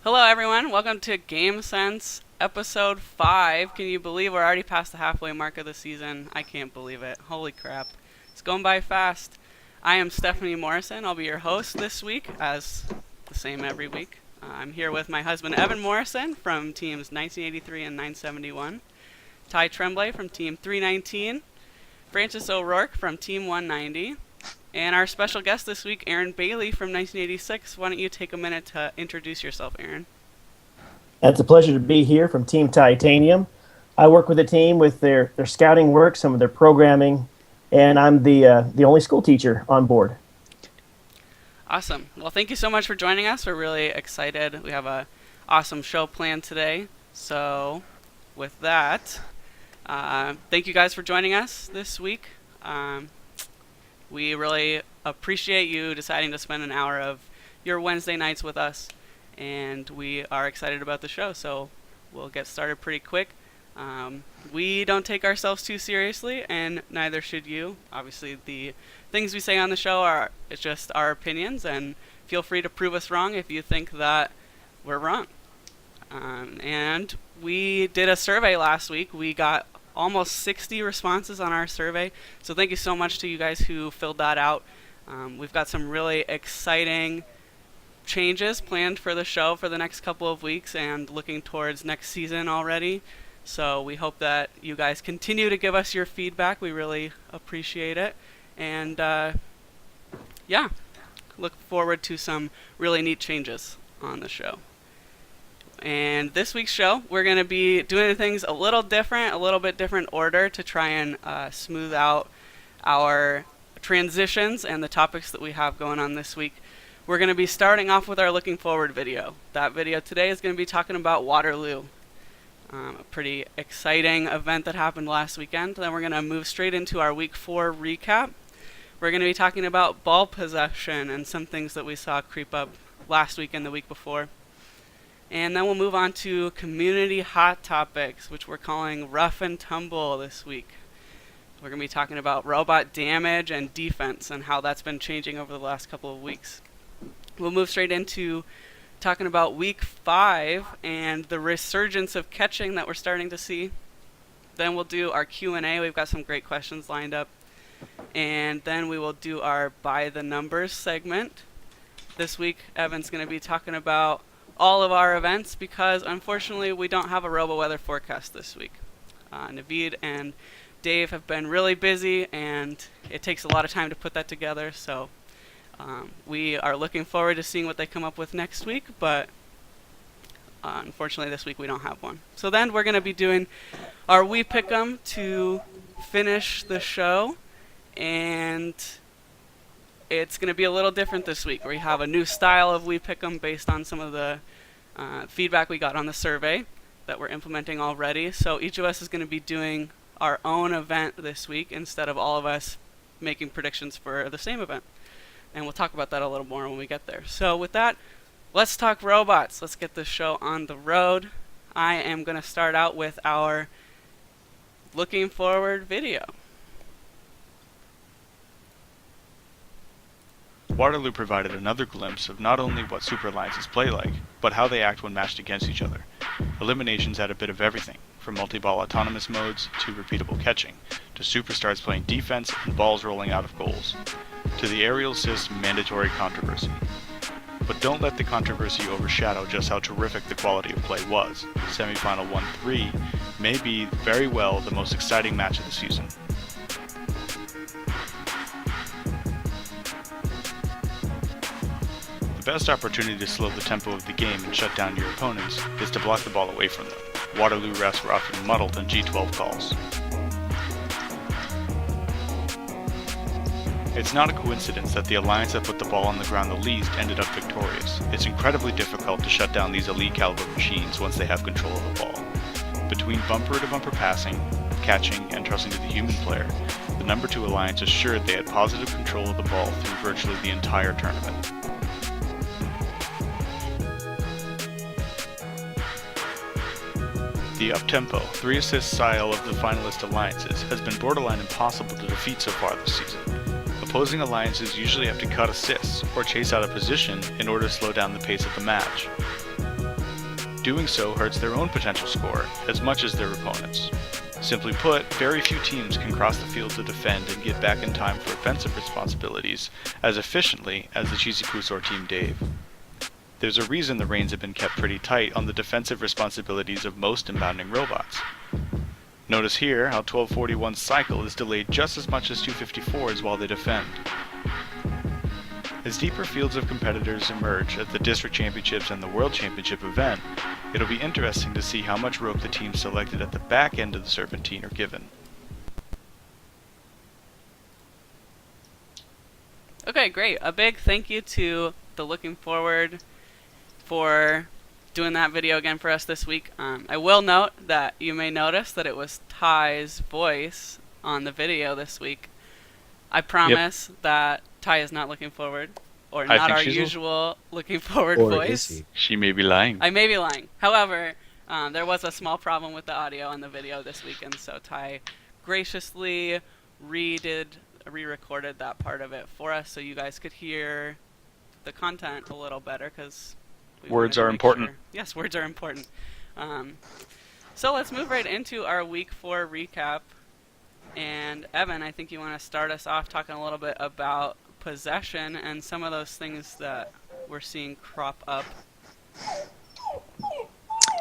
Hello, everyone. Welcome to GameSense episode 5. Can you believe we're already past the halfway mark of the season? I can't believe it. Holy crap. It's going by fast. I am Stephanie Morrison. I'll be your host this week, as the same every week. I'm here with my husband, Evan Morrison, from teams 1983 and 971. Ty Tremblay from team 319. Francis O'Rourke from team 190. And our special guest this week, Aaron Bailey from 1986. Why don't you take a minute to introduce yourself, Aaron? It's a pleasure to be here from Team Titanium. I work with the team with their scouting work, some of their programming, and I'm the only school teacher on board. Awesome. Well, thank you so much for joining us. We're really excited. We have a awesome show planned today. So, with that, thank you guys for joining us this week. We really appreciate you deciding to spend an hour of your Wednesday nights with us, and we are excited about the show, so we'll get started pretty quick. We don't take ourselves too seriously, and neither should you. Obviously, the things we say on the show it's just our opinions, and feel free to prove us wrong if you think that we're wrong. And we did a survey last week. We got almost 60 responses on our survey, so thank you so much to you guys who filled that out. We've got some really exciting changes planned for the show for the next couple of weeks and looking towards next season already, so we hope that you guys continue to give us your feedback. We really appreciate it, and yeah, look forward to some really neat changes on the show. And this week's show, we're going to be doing things a little bit different order to try and smooth out our transitions and the topics that we have going on this week. We're going to be starting off with our looking forward video. That video today is going to be talking about Waterloo, a pretty exciting event that happened last weekend. Then we're going to move straight into our week 4 recap. We're going to be talking about ball possession and some things that we saw creep up last week and the week before. And then we'll move on to community hot topics, which we're calling rough and tumble this week. We're going to be talking about robot damage and defense and how that's been changing over the last couple of weeks. We'll move straight into talking about week 5 and the resurgence of catching that we're starting to see. Then we'll do our Q&A. We've got some great questions lined up. And then we will do our by the numbers segment. This week, Evan's going to be talking about all of our events because unfortunately we don't have a robo-weather forecast this week. Naveed and Dave have been really busy and it takes a lot of time to put that together, so we are looking forward to seeing what they come up with next week, but unfortunately this week we don't have one. So then we're going to be doing our We Pick 'em to finish the show, and it's going to be a little different this week. We have a new style of We Pick 'em based on some of the feedback we got on the survey that we're implementing already. So each of us is going to be doing our own event this week instead of all of us making predictions for the same event. And we'll talk about that a little more when we get there. So with that, let's talk robots. Let's get this show on the road. I am going to start out with our looking forward video. Waterloo provided another glimpse of not only what Super Alliances play like, but how they act when matched against each other. Eliminations had a bit of everything, from multi-ball autonomous modes to repeatable catching, to superstars playing defense and balls rolling out of goals, to the aerial assist mandatory controversy. But don't let the controversy overshadow just how terrific the quality of play was. Semifinal 1-3 may be very well the most exciting match of the season. The best opportunity to slow the tempo of the game and shut down your opponents is to block the ball away from them. Waterloo refs were often muddled in G12 calls. It's not a coincidence that the alliance that put the ball on the ground the least ended up victorious. It's incredibly difficult to shut down these elite caliber machines once they have control of the ball. Between bumper-to-bumper passing, catching, and trusting to the human player, the number 2 alliance assured they had positive control of the ball through virtually the entire tournament. The up-tempo, 3-assist style of the finalist alliances has been borderline impossible to defeat so far this season. Opposing alliances usually have to cut assists or chase out a position in order to slow down the pace of the match. Doing so hurts their own potential score as much as their opponents. Simply put, very few teams can cross the field to defend and get back in time for offensive responsibilities as efficiently as the Cheesy Crusaor Team Dave. There's a reason the reins have been kept pretty tight on the defensive responsibilities of most inbounding robots. Notice here how 1241's cycle is delayed just as much as 254's while they defend. As deeper fields of competitors emerge at the District Championships and the World Championship event, it'll be interesting to see how much rope the teams selected at the back end of the Serpentine are given. Okay, great. A big thank you to the Looking Forward for doing that video again for us this week. I will note that you may notice that it was Ty's voice on the video this week. I promise that Ty is not looking forward, or not our usual looking forward voice. Is he? She may be lying. I may be lying. However, there was a small problem with the audio on the video this week, and so Ty graciously re-recorded that part of it for us so you guys could hear the content a little better, because words are important. Yes, words are important. So let's move right into our Week 4 recap. And Evan, I think you want to start us off talking a little bit about possession and some of those things that we're seeing crop up.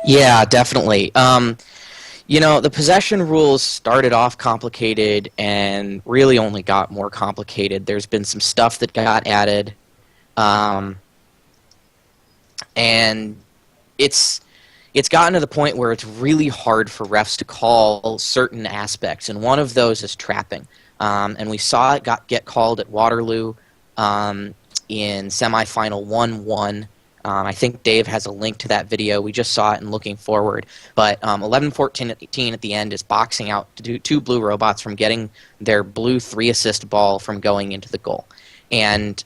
Yeah, definitely. The possession rules started off complicated and really only got more complicated. There's been some stuff that got added, and it's gotten to the point where it's really hard for refs to call certain aspects, and one of those is trapping. And we saw it get called at Waterloo in semifinal 1-1. I think Dave has a link to that video. We just saw it in Looking Forward. But 11-14 at the end is boxing out two blue robots from getting their blue 3-assist ball from going into the goal. And,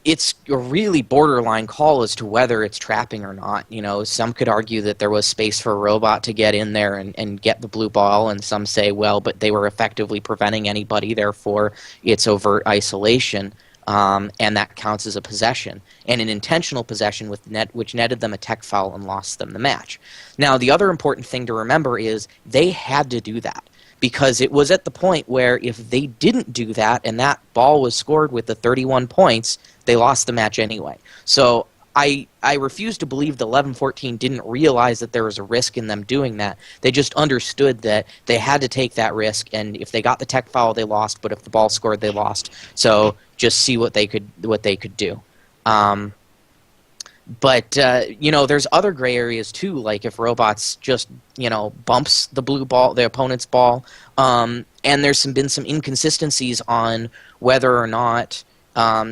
it's a really borderline call as to whether it's trapping or not. Some could argue that there was space for a robot to get in there and get the blue ball, and some say, well, but they were effectively preventing anybody, therefore it's overt isolation, and that counts as a possession. And an intentional possession which netted them a tech foul and lost them the match. Now, the other important thing to remember is they had to do that, because it was at the point where if they didn't do that and that ball was scored with the 31 points, they lost the match anyway. So I refuse to believe the 11-14 didn't realize that there was a risk in them doing that. They just understood that they had to take that risk, and if they got the tech foul, they lost, but if the ball scored, they lost. So just see what they could do. But there's other gray areas too, like if robots just, bumps the blue ball, the opponent's ball, and there's been some inconsistencies on whether or not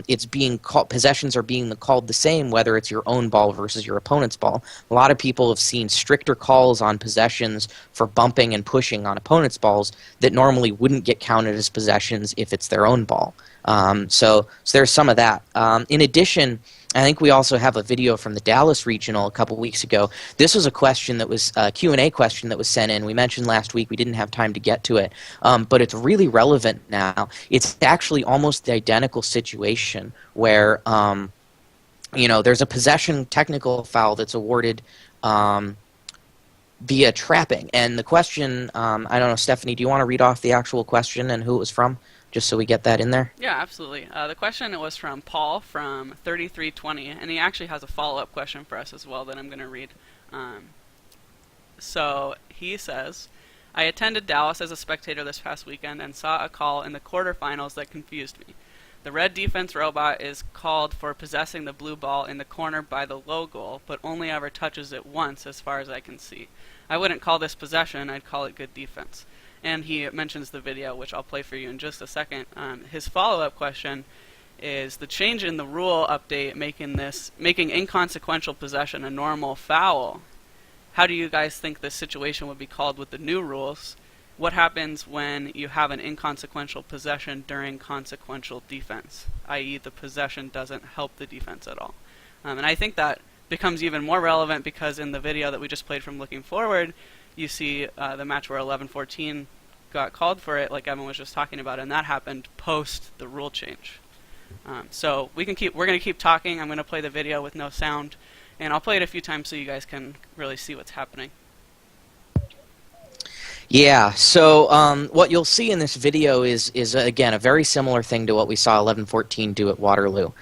it's being called, possessions are being called the same, whether it's your own ball versus your opponent's ball. A lot of people have seen stricter calls on possessions for bumping and pushing on opponent's balls that normally wouldn't get counted as possessions if it's their own ball. So there's some of that. In addition, I think we also have a video from the Dallas Regional a couple weeks ago. This was a question that was a Q&A question that was sent in. We mentioned last week we didn't have time to get to it, but it's really relevant now. It's actually almost the identical situation where there's a possession technical foul that's awarded via trapping. And the question, I don't know, Stephanie, do you want to read off the actual question and who it was from, just so we get that in there? Yeah, absolutely. The question was from Paul from 3320, and he actually has a follow-up question for us as well that I'm going to read. So he says, I attended Dallas as a spectator this past weekend and saw a call in the quarterfinals that confused me. The red defense robot is called for possessing the blue ball in the corner by the low goal, but only ever touches it once as far as I can see. I wouldn't call this possession, I'd call it good defense. And he mentions the video, which I'll play for you in just a second. His follow-up question is the change in the rule update making inconsequential possession a normal foul. How do you guys think this situation would be called with the new rules? What happens when you have an inconsequential possession during consequential defense, i.e. the possession doesn't help the defense at all? And I think that becomes even more relevant because in the video that we just played from Looking Forward, you see the match where 11-14 got called for it, like Evan was just talking about, and that happened post the rule change. So we're gonna keep talking. I'm gonna play the video with no sound, and I'll play it a few times so you guys can really see what's happening. Yeah, so what you'll see in this video is again a very similar thing to what we saw 1114 do at Waterloo.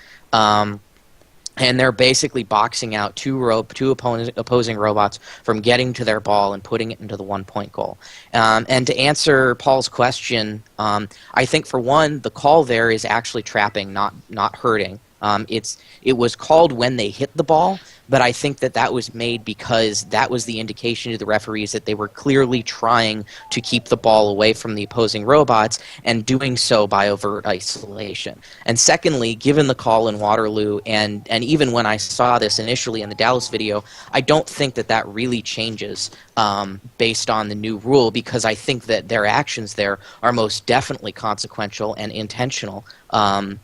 And they're basically boxing out two opposing robots from getting to their ball and putting it into the one-point goal. And to answer Paul's question, I think for one, the call there is actually trapping, not hurting. It was called when they hit the ball, but I think that was made because that was the indication to the referees that they were clearly trying to keep the ball away from the opposing robots and doing so by overt isolation. And secondly, given the call in Waterloo, and even when I saw this initially in the Dallas video, I don't think that really changes based on the new rule, because I think that their actions there are most definitely consequential and intentional. Again,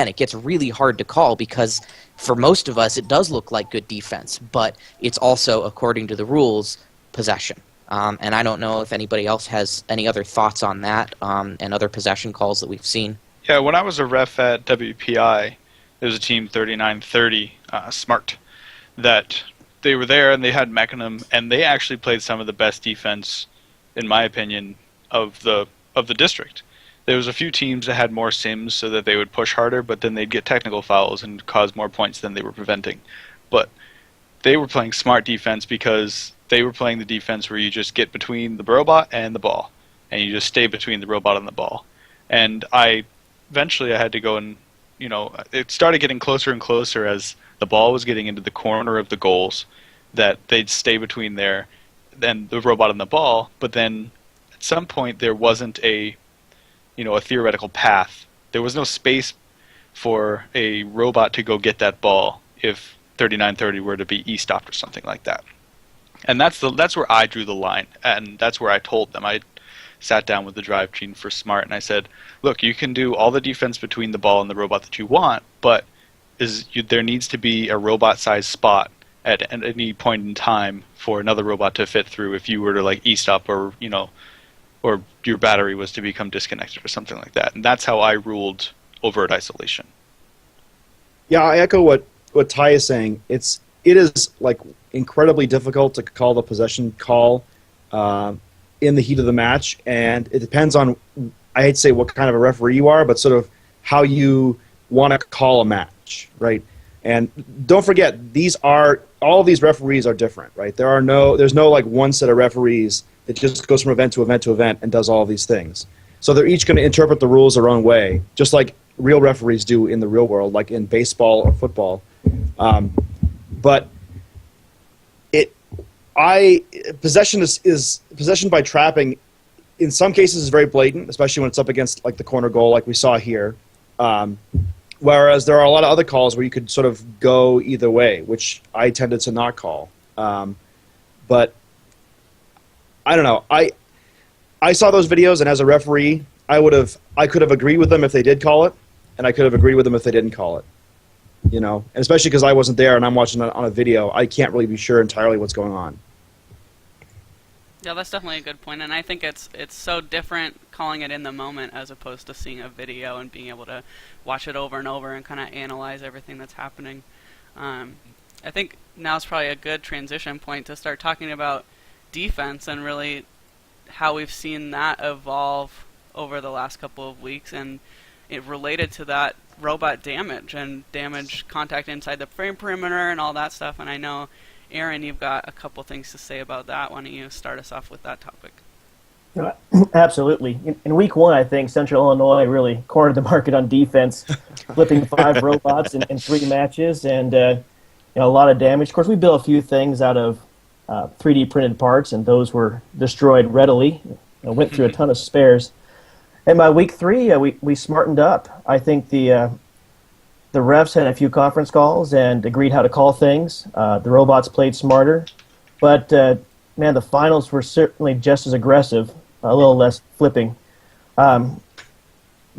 it gets really hard to call because for most of us it does look like good defense, but it's also, according to the rules, possession. And I don't know if anybody else has any other thoughts on that and other possession calls that we've seen. Yeah, when I was a ref at WPI, there was a team 3930, Smart, that they were there and they had Mechanum, and they actually played some of the best defense, in my opinion, of the district. There was a few teams that had more sims so that they would push harder, but then they'd get technical fouls and cause more points than they were preventing. But they were playing smart defense because they were playing the defense where you just get between the robot and the ball, and you just stay between the robot and the ball. And eventually I had to go and, it started getting closer and closer as the ball was getting into the corner of the goals, that they'd stay between there, then the robot and the ball, but then at some point there wasn't a theoretical path. There was no space for a robot to go get that ball if 3930 were to be e-stopped or something like that. And that's where I drew the line, and that's where I told them. I sat down with the drive team for Smart, and I said, look, you can do all the defense between the ball and the robot that you want, but there needs to be a robot-sized spot at any point in time for another robot to fit through if you were to e-stop or your battery was to become disconnected or something like that. And that's how I ruled overt isolation. Yeah, I echo what Ty is saying. It is incredibly difficult to call the possession call in the heat of the match, and it depends on, I hate to say what kind of a referee you are, but sort of how you want to call a match, right? And don't forget, all of these referees are different, right? There's no one set of referees that just goes from event to event to event and does all these things. So they're each going to interpret the rules their own way, just like real referees do in the real world, like in baseball or football. But possession is possession by trapping. In some cases, is very blatant, especially when it's up against the corner goal, like we saw here. Whereas there are a lot of other calls where you could sort of go either way, which I tended to not call. But I don't know. I saw those videos, and as a referee, I could have agreed with them if they did call it, and I could have agreed with them if they didn't call it. And especially because I wasn't there and I'm watching it on a video, I can't really be sure entirely what's going on. Yeah, that's definitely a good point, and I think it's so different calling it in the moment as opposed to seeing a video and being able to watch it over and over and kind of analyze everything that's happening. I think now's probably a good transition point to start talking about defense and really how we've seen that evolve over the last couple of weeks, and it related to that robot damage and damage contact inside the frame perimeter and all that stuff. And I know, Aaron, you've got a couple things to say about that. Why don't you start us off with that topic? Absolutely. In week one, I think Central Illinois really cornered the market on defense, flipping 5 robots in 3 matches, and a lot of damage. Of course, we built a few things out of 3D printed parts, and those were destroyed readily. Went through a ton of spares. And by week 3, we smartened up. I think the refs had a few conference calls and agreed how to call things. The robots played smarter. But, man, the finals were certainly just as aggressive, a little less flipping.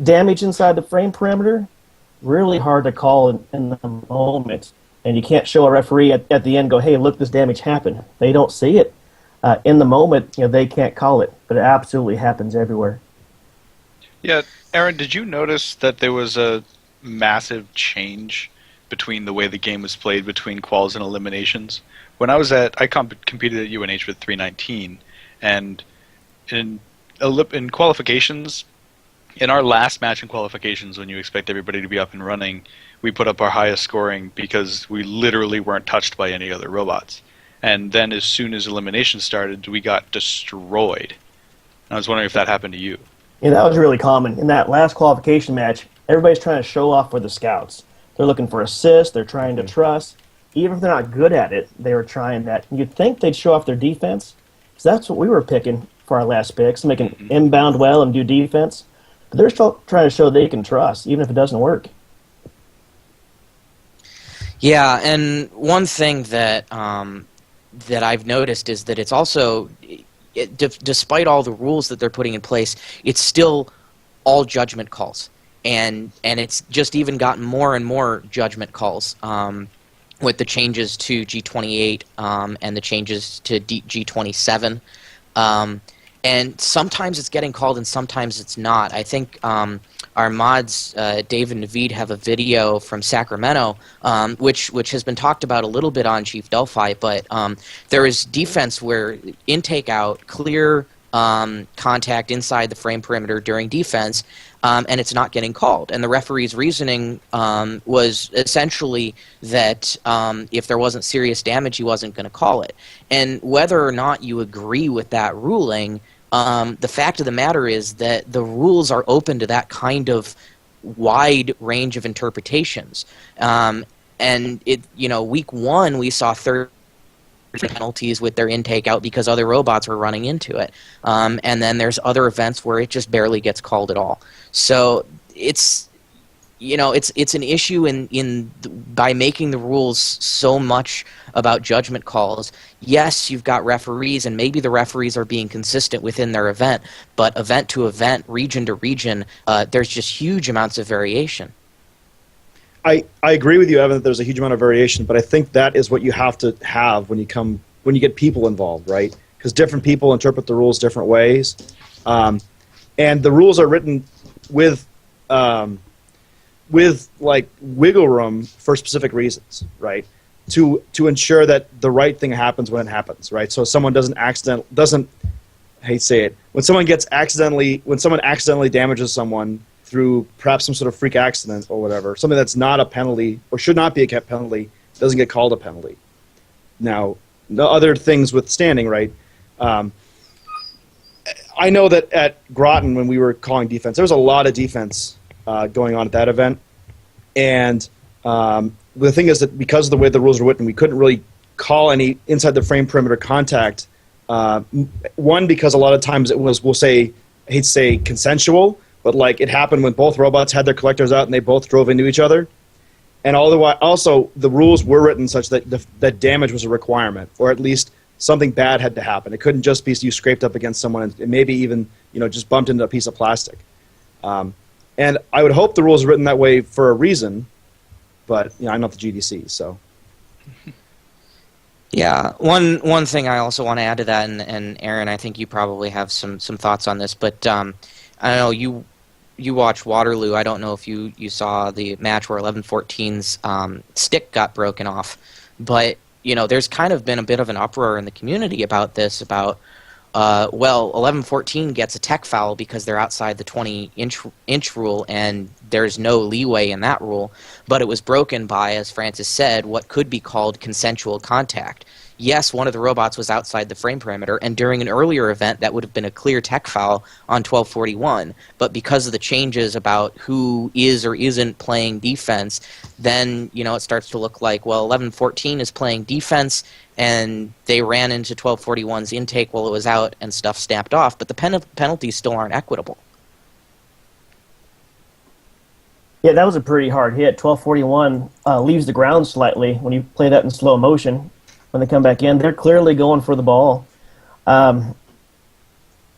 Damage inside the frame perimeter, really hard to call in the moment. And you can't show a referee at the end, go, hey, look, this damage happened. They don't see it. In the moment, they can't call it. But it absolutely happens everywhere. Yeah, Aaron, did you notice that there was a massive change between the way the game was played between quals and eliminations? When I competed at UNH with 319, and in qualifications, in our last match in qualifications, when you expect everybody to be up and running, we put up our highest scoring because we literally weren't touched by any other robots. And then as soon as elimination started, we got destroyed. And I was wondering if that happened to you. Yeah, that was really common. In that last qualification match, everybody's trying to show off for the scouts. They're looking for assists, they're trying to trust. Even if they're not good at it, they were trying that. You'd think they'd show off their defense, because that's what we were picking for our last picks, to make an inbound well and do defense. But they're still trying to show they can trust, even if it doesn't work. Yeah, and one thing that that I've noticed is that it's also, despite all the rules that they're putting in place, it's still all judgment calls, and it's just even gotten more and more judgment calls with the changes to G28 and the changes to G27. And sometimes it's getting called and sometimes it's not. I think our mods, Dave and Naveed, have a video from Sacramento, which has been talked about a little bit on Chief Delphi, but there is defense where intake out, clear contact inside the frame perimeter during defense, and it's not getting called. And the referee's reasoning was essentially that if there wasn't serious damage, he wasn't going to call it. And whether or not you agree with that ruling, the fact of the matter is that the rules are open to that kind of wide range of interpretations. And week one we saw 30 penalties with their intake out because other robots were running into it. And then there's other events where it just barely gets called at all. So it's an issue by making the rules so much about judgment calls. Yes, you've got referees, and maybe the referees are being consistent within their event, but event to event, region to region, there's just huge amounts of variation. I agree with you, Evan, that there's a huge amount of variation, but I think that is what you have to have when you get people involved, right? Because different people interpret the rules different ways, and the rules are written with like wiggle room for specific reasons, right? To ensure that the right thing happens when it happens, right? So someone I hate to say it, when someone accidentally damages someone through perhaps some sort of freak accident or whatever, something that's not a penalty or should not be a penalty, doesn't get called a penalty. Now, the other things withstanding, right? I know that at Groton, when we were calling defense, there was a lot of defense going on at that event. And the thing is that because of the way the rules were written, we couldn't really call any inside the frame perimeter contact. One, because a lot of times it was, I hate to say consensual, but like it happened when both robots had their collectors out and they both drove into each other. And also the rules were written such that that damage was a requirement, or at least something bad had to happen. It couldn't just be you scraped up against someone and maybe even just bumped into a piece of plastic. And I would hope the rules are written that way for a reason, but I'm not the GDC, so. Yeah, one thing I also want to add to that, and Aaron, I think you probably have some thoughts on this, but I don't know, you watched Waterloo. I don't know if you saw the match where 1114's stick got broken off, but there's kind of been a bit of an uproar in the community about this, about 1114 gets a tech foul because they're outside the 20-inch rule, and there's no leeway in that rule. But it was broken by, as Francis said, what could be called consensual contact. Yes, one of the robots was outside the frame perimeter, and during an earlier event, that would have been a clear tech foul on 1241. But because of the changes about who is or isn't playing defense, then it starts to look like, well, 1114 is playing defense, and they ran into 1241's intake while it was out, and stuff snapped off. But the penalties still aren't equitable. Yeah, that was a pretty hard hit. 1241 leaves the ground slightly when you play that in slow motion. When they come back in, they're clearly going for the ball. And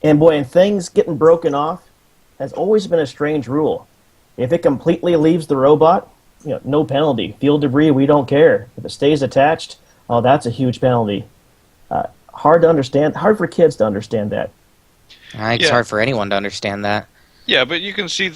things getting broken off has always been a strange rule. If it completely leaves the robot, no penalty. Field debris, we don't care. If it stays attached, oh, that's a huge penalty. Hard to understand. Hard for kids to understand that. I think it's hard for anyone to understand that. Yeah, but you can see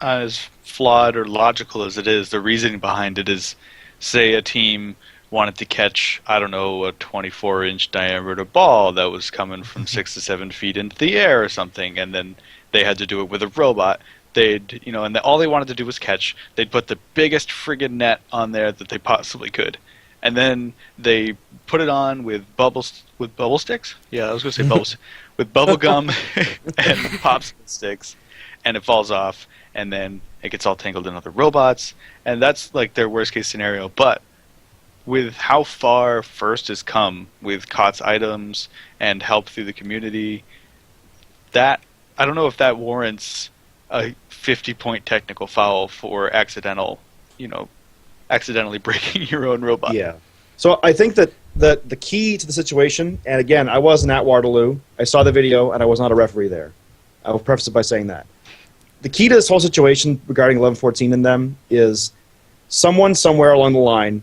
as flawed or logical as it is, the reasoning behind it is, say a team wanted to catch, I don't know, a 24-inch diameter ball that was coming from 6 to 7 feet into the air or something, and then they had to do it with a robot. All they wanted to do was catch. They'd put the biggest friggin' net on there that they possibly could, and then they put it on with bubble sticks. Yeah, I was gonna say bubbles with bubble gum and popsicle sticks, and it falls off, and then it gets all tangled in other robots, and that's like their worst case scenario. But with how far First has come with COTS items and help through the community, that I don't know if that warrants a 50-point technical foul for accidentally breaking your own robot. Yeah. So I think that the key to the situation, and again, I wasn't at Waterloo. I saw the video, and I was not a referee there. I will preface it by saying that. The key to this whole situation regarding 11-14 in them is someone somewhere along the line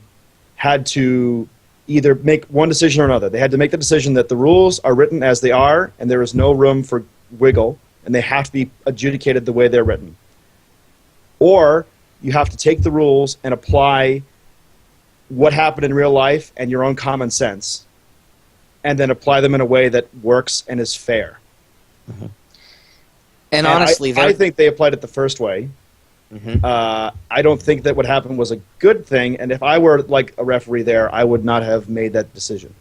had to either make one decision or another. They had to make the decision that the rules are written as they are, and there is no room for wiggle, and they have to be adjudicated the way they're written. Or you have to take the rules and apply what happened in real life and your own common sense, and then apply them in a way that works and is fair. Mm-hmm. And honestly, I think they applied it the first way. Mm-hmm. I don't think that what happened was a good thing, and if I were like a referee there, I would not have made that decision.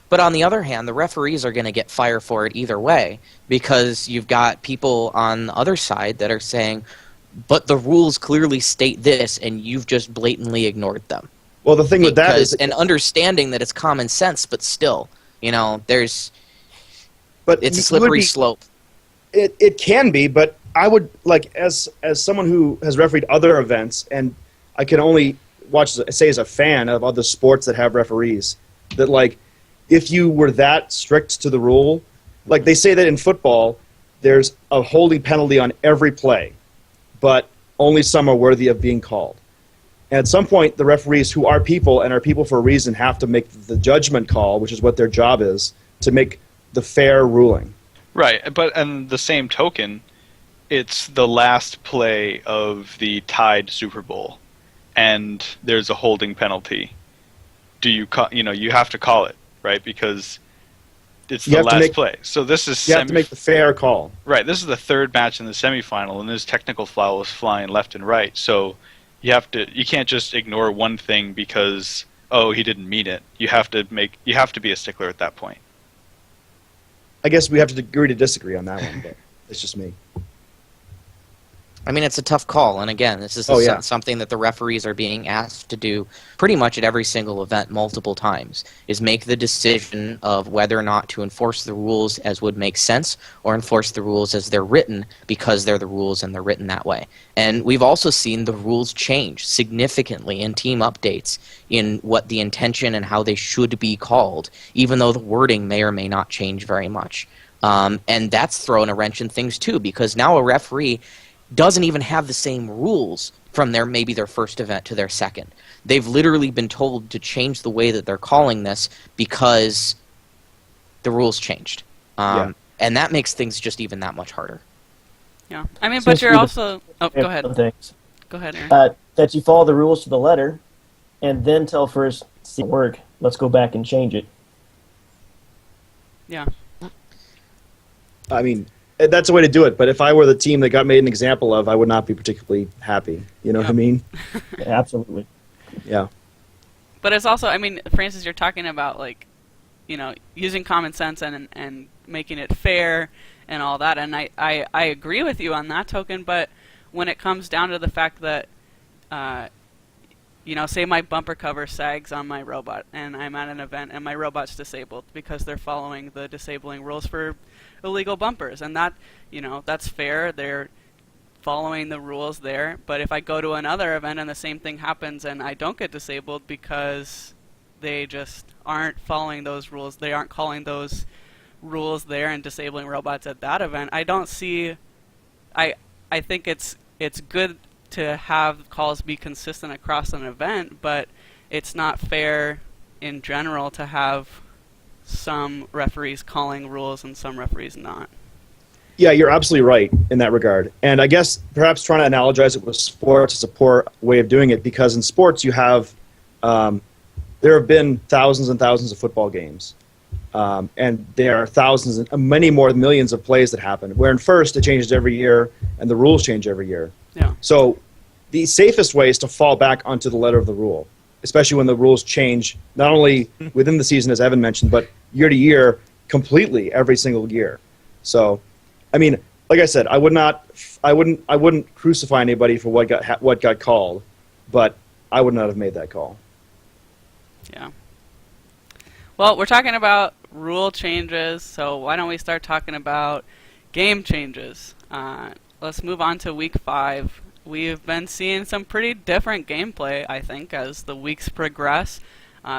But on the other hand, the referees are going to get fire for it either way, because you've got people on the other side that are saying, but the rules clearly state this, and you've just blatantly ignored them. Well, the thing with that is... And understanding that it's common sense, but still, it's a slippery slope. It can be, but I would, as someone who has refereed other events, and I can only say as a fan of other sports that have referees, that, if you were that strict to the rule, they say that in football, there's a holding penalty on every play, but only some are worthy of being called. And at some point, the referees, who are people and are people for a reason, have to make the judgment call, which is what their job is, to make the fair ruling. Right, but on the same token, it's the last play of the tied Super Bowl, and there's a holding penalty. You have to call it, right? Because it's the last play. So this is you have to make the fair call. Right. This is the third match in the semifinal, and there's technical fouls flying left and right. So you can't just ignore one thing because he didn't mean it. You have to be a stickler at that point. I guess we have to agree to disagree on that one, but it's just me. I mean, it's a tough call, and again, this is something that the referees are being asked to do pretty much at every single event multiple times, is make the decision of whether or not to enforce the rules as would make sense or enforce the rules as they're written because they're the rules and they're written that way. And we've also seen the rules change significantly in team updates in what the intention and how they should be called, even though the wording may or may not change very much. And that's thrown a wrench in things too, because now a referee doesn't even have the same rules from maybe their first event to their second. They've literally been told to change the way that they're calling this because the rules changed. And that makes things just even that much harder. Yeah. I mean, but you're also... Oh, go ahead. Things. Go ahead, Aaron. That you follow the rules to the letter and then tell First, see it work, let's go back and change it. Yeah. I mean... That's a way to do it, but if I were the team that got made an example of, I would not be particularly happy. You know what I mean? Yeah, absolutely. Yeah. But it's also, I mean, Francis, you're talking about, using common sense and making it fair and all that, and I agree with you on that token, but when it comes down to the fact that, say my bumper cover sags on my robot, and I'm at an event, and my robot's disabled because they're following the disabling rules for illegal bumpers, and that, that's fair. They're following the rules there. But if I go to another event and the same thing happens and I don't get disabled because they just aren't following those rules, they aren't calling those rules there and disabling robots at that event, I don't see... I think it's good to have calls be consistent across an event, but it's not fair in general to have some referees calling rules and some referees not. Yeah, you're absolutely right in that regard. And I guess perhaps trying to analogize it with sports is a poor way of doing it, because in sports you have there have been thousands and thousands of football games. And there are thousands and many more millions of plays that happen. Where in first, it changes every year, and the rules change every year. Yeah. So the safest way is to fall back onto the letter of the rule, especially when the rules change, not only within the season, as Evan mentioned, but year to year, completely every single year. So, I mean, like I said, I wouldn't crucify anybody for what got called, but I would not have made that call. Yeah. Well, we're talking about rule changes, so why don't we start talking about game changes? Let's move on to Week 5. We've been seeing some pretty different gameplay, I think, as the weeks progress.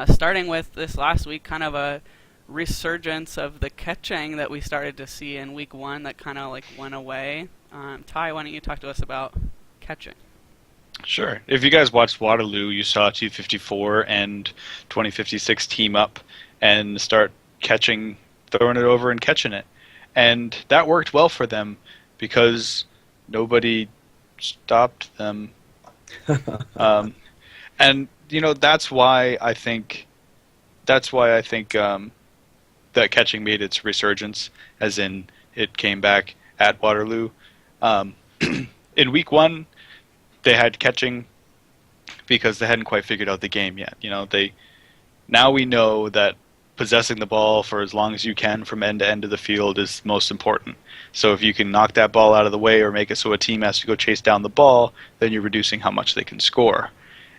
Starting with this last week, kind of a resurgence of the catching that we started to see in Week 1 that kind of like went away. Ty, why don't you talk to us about catching? Sure. If you guys watched Waterloo, you saw 254 and 2056 team up and start catching, throwing it over and catching it. And that worked well for them because nobody stopped them. And, you know, that's why I think that catching made its resurgence, as in it came back at Waterloo. In Week 1, they had catching because they hadn't quite figured out the game yet. You know, now we know that possessing the ball for as long as you can from end to end of the field is most important. So if you can knock that ball out of the way or make it so a team has to go chase down the ball, then you're reducing how much they can score.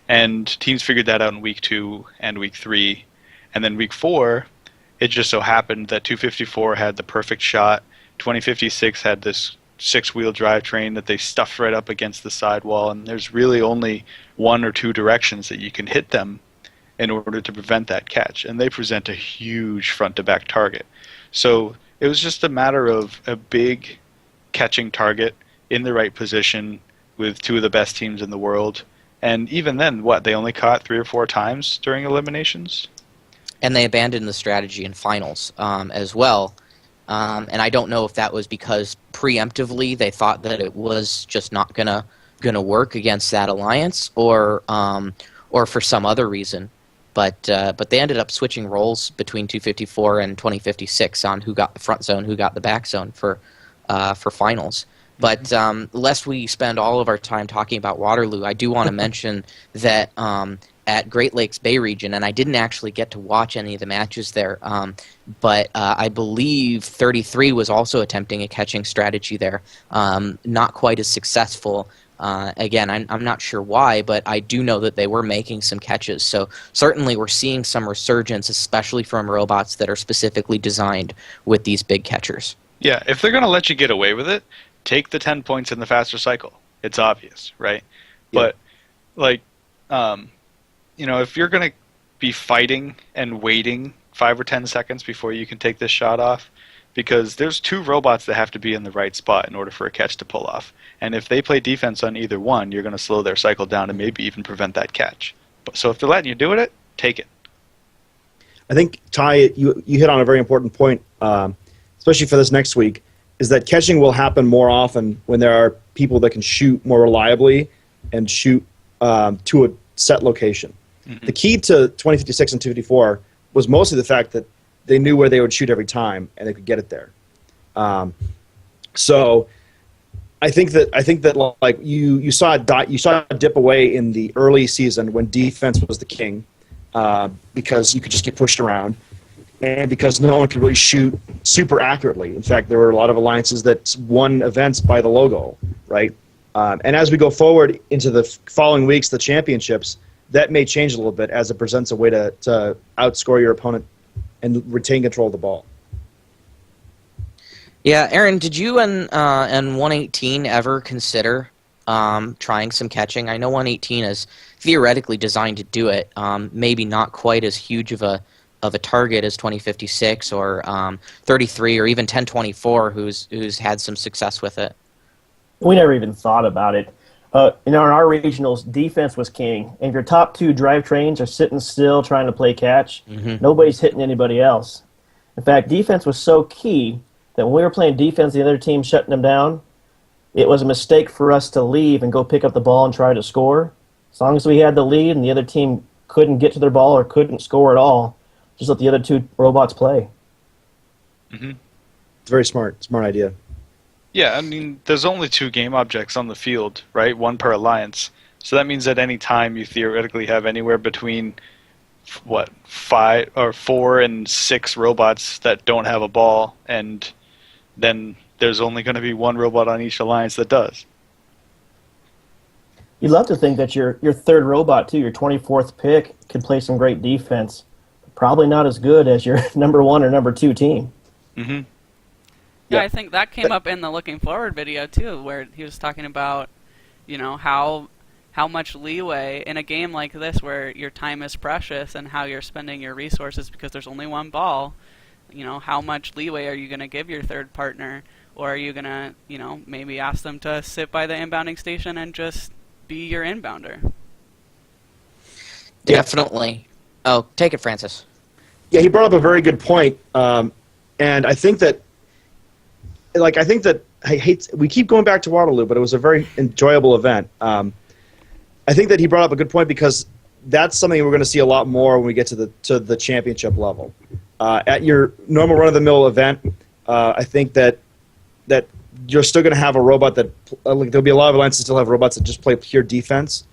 And teams figured that out in Week 2 and Week 3. And then Week 4, it just so happened that 254 had the perfect shot. 2056 had this 6-wheel drivetrain that they stuffed right up against the sidewall, and there's really only one or two directions that you can hit them in order to prevent that catch, and they present a huge front-to-back target. So it was just a matter of a big catching target in the right position with two of the best teams in the world, and even then, they only caught 3 or 4 times during eliminations? And they abandoned the strategy in finals as well. And I don't know if that was because preemptively they thought that it was just not gonna work against that alliance, or for some other reason. But they ended up switching roles between 254 and 2056 on who got the front zone, who got the back zone for finals. But lest we spend all of our time talking about Waterloo, I do want to mention that at Great Lakes Bay region, and I didn't actually get to watch any of the matches there, but I believe 33 was also attempting a catching strategy there. Not quite as successful. Again, I'm not sure why, but I do know that they were making some catches. So certainly we're seeing some resurgence, especially from robots that are specifically designed with these big catchers. Yeah, if they're going to let you get away with it, take the 10 points in the faster cycle. It's obvious, right? Yeah. But, if you're going to be fighting and waiting 5 or 10 seconds before you can take this shot off, because there's 2 robots that have to be in the right spot in order for a catch to pull off. And if they play defense on either one, you're going to slow their cycle down and maybe even prevent that catch. So if they're letting you do it, take it. I think, Ty, you hit on a very important point, especially for this next week, is that catching will happen more often when there are people that can shoot more reliably and shoot to a set location. Mm-hmm. The key to 2056 and 254 was mostly the fact that they knew where they would shoot every time and they could get it there. So I think that like you saw a dip away in the early season when defense was the king, because you could just get pushed around, and because no one could really shoot super accurately. In fact, there were a lot of alliances that won events by the logo, right? And as we go forward into the following weeks, the championships, that may change a little bit as it presents a way to outscore your opponent and retain control of the ball. Yeah, Aaron, did you and 118 ever consider trying some catching? I know 118 is theoretically designed to do it, maybe not quite as huge of a target as 2056 or 33 or even 1024, who's had some success with it. We never even thought about it. In our regionals, defense was king. And if your top 2 drivetrains are sitting still trying to play catch, nobody's hitting anybody else. In fact, defense was so key. that when we were playing defense, the other team shutting them down, it was a mistake for us to leave and go pick up the ball and try to score. As long as we had the lead and the other team couldn't get to their ball or couldn't score at all, just let the other two robots play. Mm-hmm. It's very smart idea. Yeah, I mean, there's only 2 game objects on the field, right? 1 per alliance. So that means at any time you theoretically have anywhere between 4 and 6 robots that don't have a ball, and then there's only going to be 1 robot on each alliance that does. You'd love to think that your third robot, too, your 24th pick, could play some great defense. Probably not as good as your number 1 or number 2 team. Mm-hmm. Yeah, I think that came up in the looking forward video too, where he was talking about, how much leeway in a game like this where your time is precious and how you're spending your resources because there's only 1 ball. How much leeway are you going to give your third partner, or are you going to, maybe ask them to sit by the inbounding station and just be your inbounder? Definitely. Oh, take it, Francis. Yeah, he brought up a very good point, and I think that, we keep going back to Waterloo, but it was a very enjoyable event. I think that he brought up a good point because that's something we're going to see a lot more when we get to the championship level. At your normal run-of-the-mill event, I think that you're still going to have a robot that there'll be a lot of alliances still have robots that just play pure defense.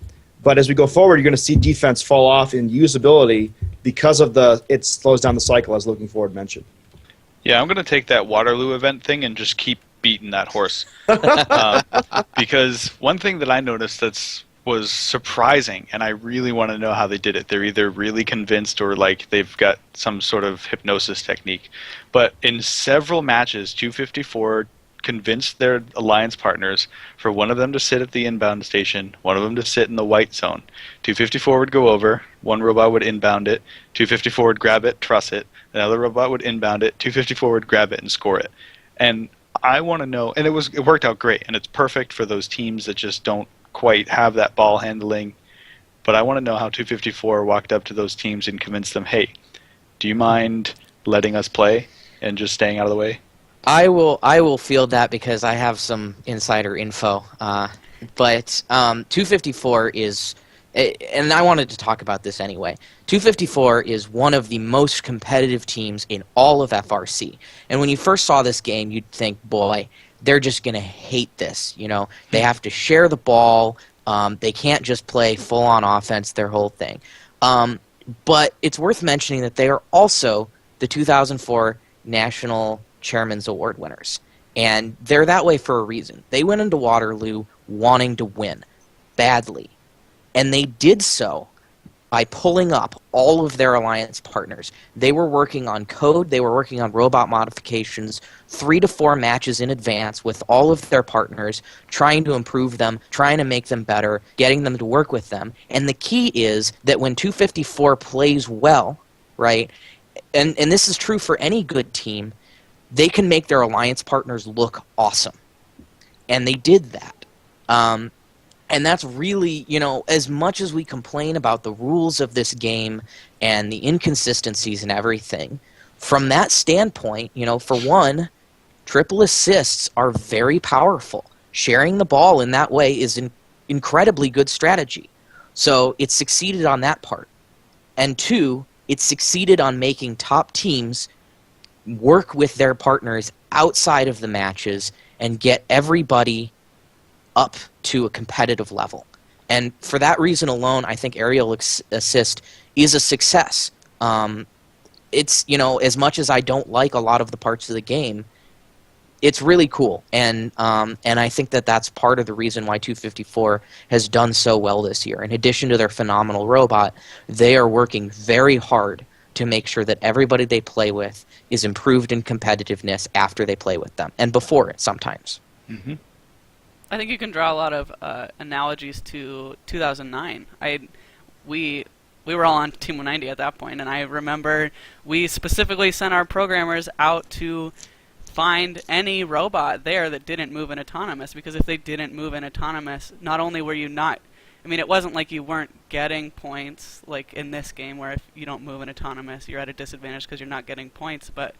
But as we go forward, you're going to see defense fall off in usability because of it slows down the cycle, as Looking Forward mentioned. Yeah, I'm going to take that Waterloo event thing and just keep beating that horse. Because one thing that I noticed was surprising, and I really want to know how they did it. They're either really convinced or they've got some sort of hypnosis technique. But in several matches, 254 convinced their alliance partners for one of them to sit at the inbound station, one of them to sit in the white zone. 254 would go over, one robot would inbound it, 254 would grab it, truss it, another robot would inbound it, 254 would grab it and score it. And I want to know, and it worked out great, and it's perfect for those teams that just don't quite have that ball handling. But I want to know how 254 walked up to those teams and convinced them, hey, do you mind letting us play and just staying out of the way? I will field that because I have some insider info. But 254 is, and I wanted to talk about this anyway. 254 is one of the most competitive teams in all of FRC. And when you first saw this game, you'd think, boy, they're just going to hate this. They have to share the ball. They can't just play full-on offense, their whole thing. But it's worth mentioning that they are also the 2004 National Chairman's Award winners. And they're that way for a reason. They went into Waterloo wanting to win badly. And they did so by pulling up all of their alliance partners. They were working on code, they were working on robot modifications 3 to 4 matches in advance with all of their partners, trying to improve them, trying to make them better, getting them to work with them. And the key is that when 254 plays well, right, and this is true for any good team, they can make their alliance partners look awesome. And they did that. And that's really, as much as we complain about the rules of this game and the inconsistencies and everything, from that standpoint, for one, triple assists are very powerful. Sharing the ball in that way is an incredibly good strategy. So it succeeded on that part. And 2, it succeeded on making top teams work with their partners outside of the matches and get everybody up to a competitive level. And for that reason alone, I think aerial assist is a success. It's, as much as I don't like a lot of the parts of the game, it's really cool. And I think that that's part of the reason why 254 has done so well this year. In addition to their phenomenal robot, they are working very hard to make sure that everybody they play with is improved in competitiveness after they play with them, and before it sometimes. Mm-hmm. I think you can draw a lot of analogies to 2009. We were all on Team 190 at that point, and I remember we specifically sent our programmers out to find any robot there that didn't move in autonomous, because if they didn't move in autonomous, not only were you not, it wasn't like you weren't getting points, like in this game, where if you don't move in autonomous, you're at a disadvantage because you're not getting points, but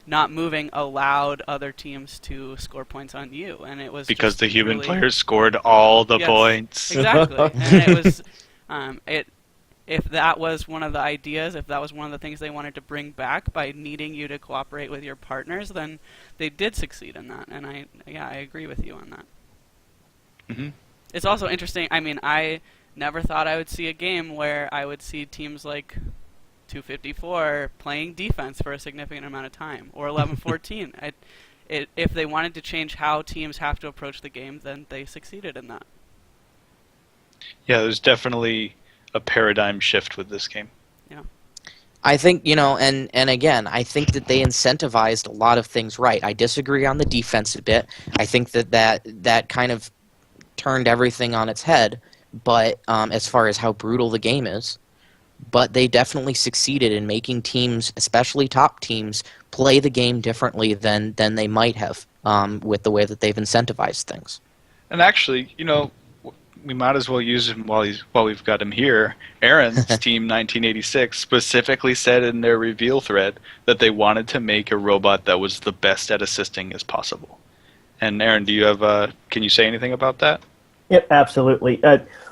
not moving allowed other teams to score points on you, and it was Because just the human really, players scored all the Yes, points. exactly, and it was it. If that was one of the ideas, if that was one of the things they wanted to bring back by needing you to cooperate with your partners, then they did succeed in that, and I agree with you on that. Hmm. It's also interesting. I mean, I never thought I would see a game where I would see teams like 254 playing defense for a significant amount of time, or 1114. If they wanted to change how teams have to approach the game, then they succeeded in that. Yeah, there's definitely a paradigm shift with this game. I think, and again, I think that they incentivized a lot of things right. I disagree on the defense a bit. I think that kind of turned everything on its head, but as far as how brutal the game is. But they definitely succeeded in making teams, especially top teams, play the game differently than they might have with the way that they've incentivized things. And actually, we might as well use him while we've got him here. Aaron's team 1986 specifically said in their reveal thread that they wanted to make a robot that was the best at assisting as possible. And Aaron, do you have can you say anything about that? Yep, absolutely.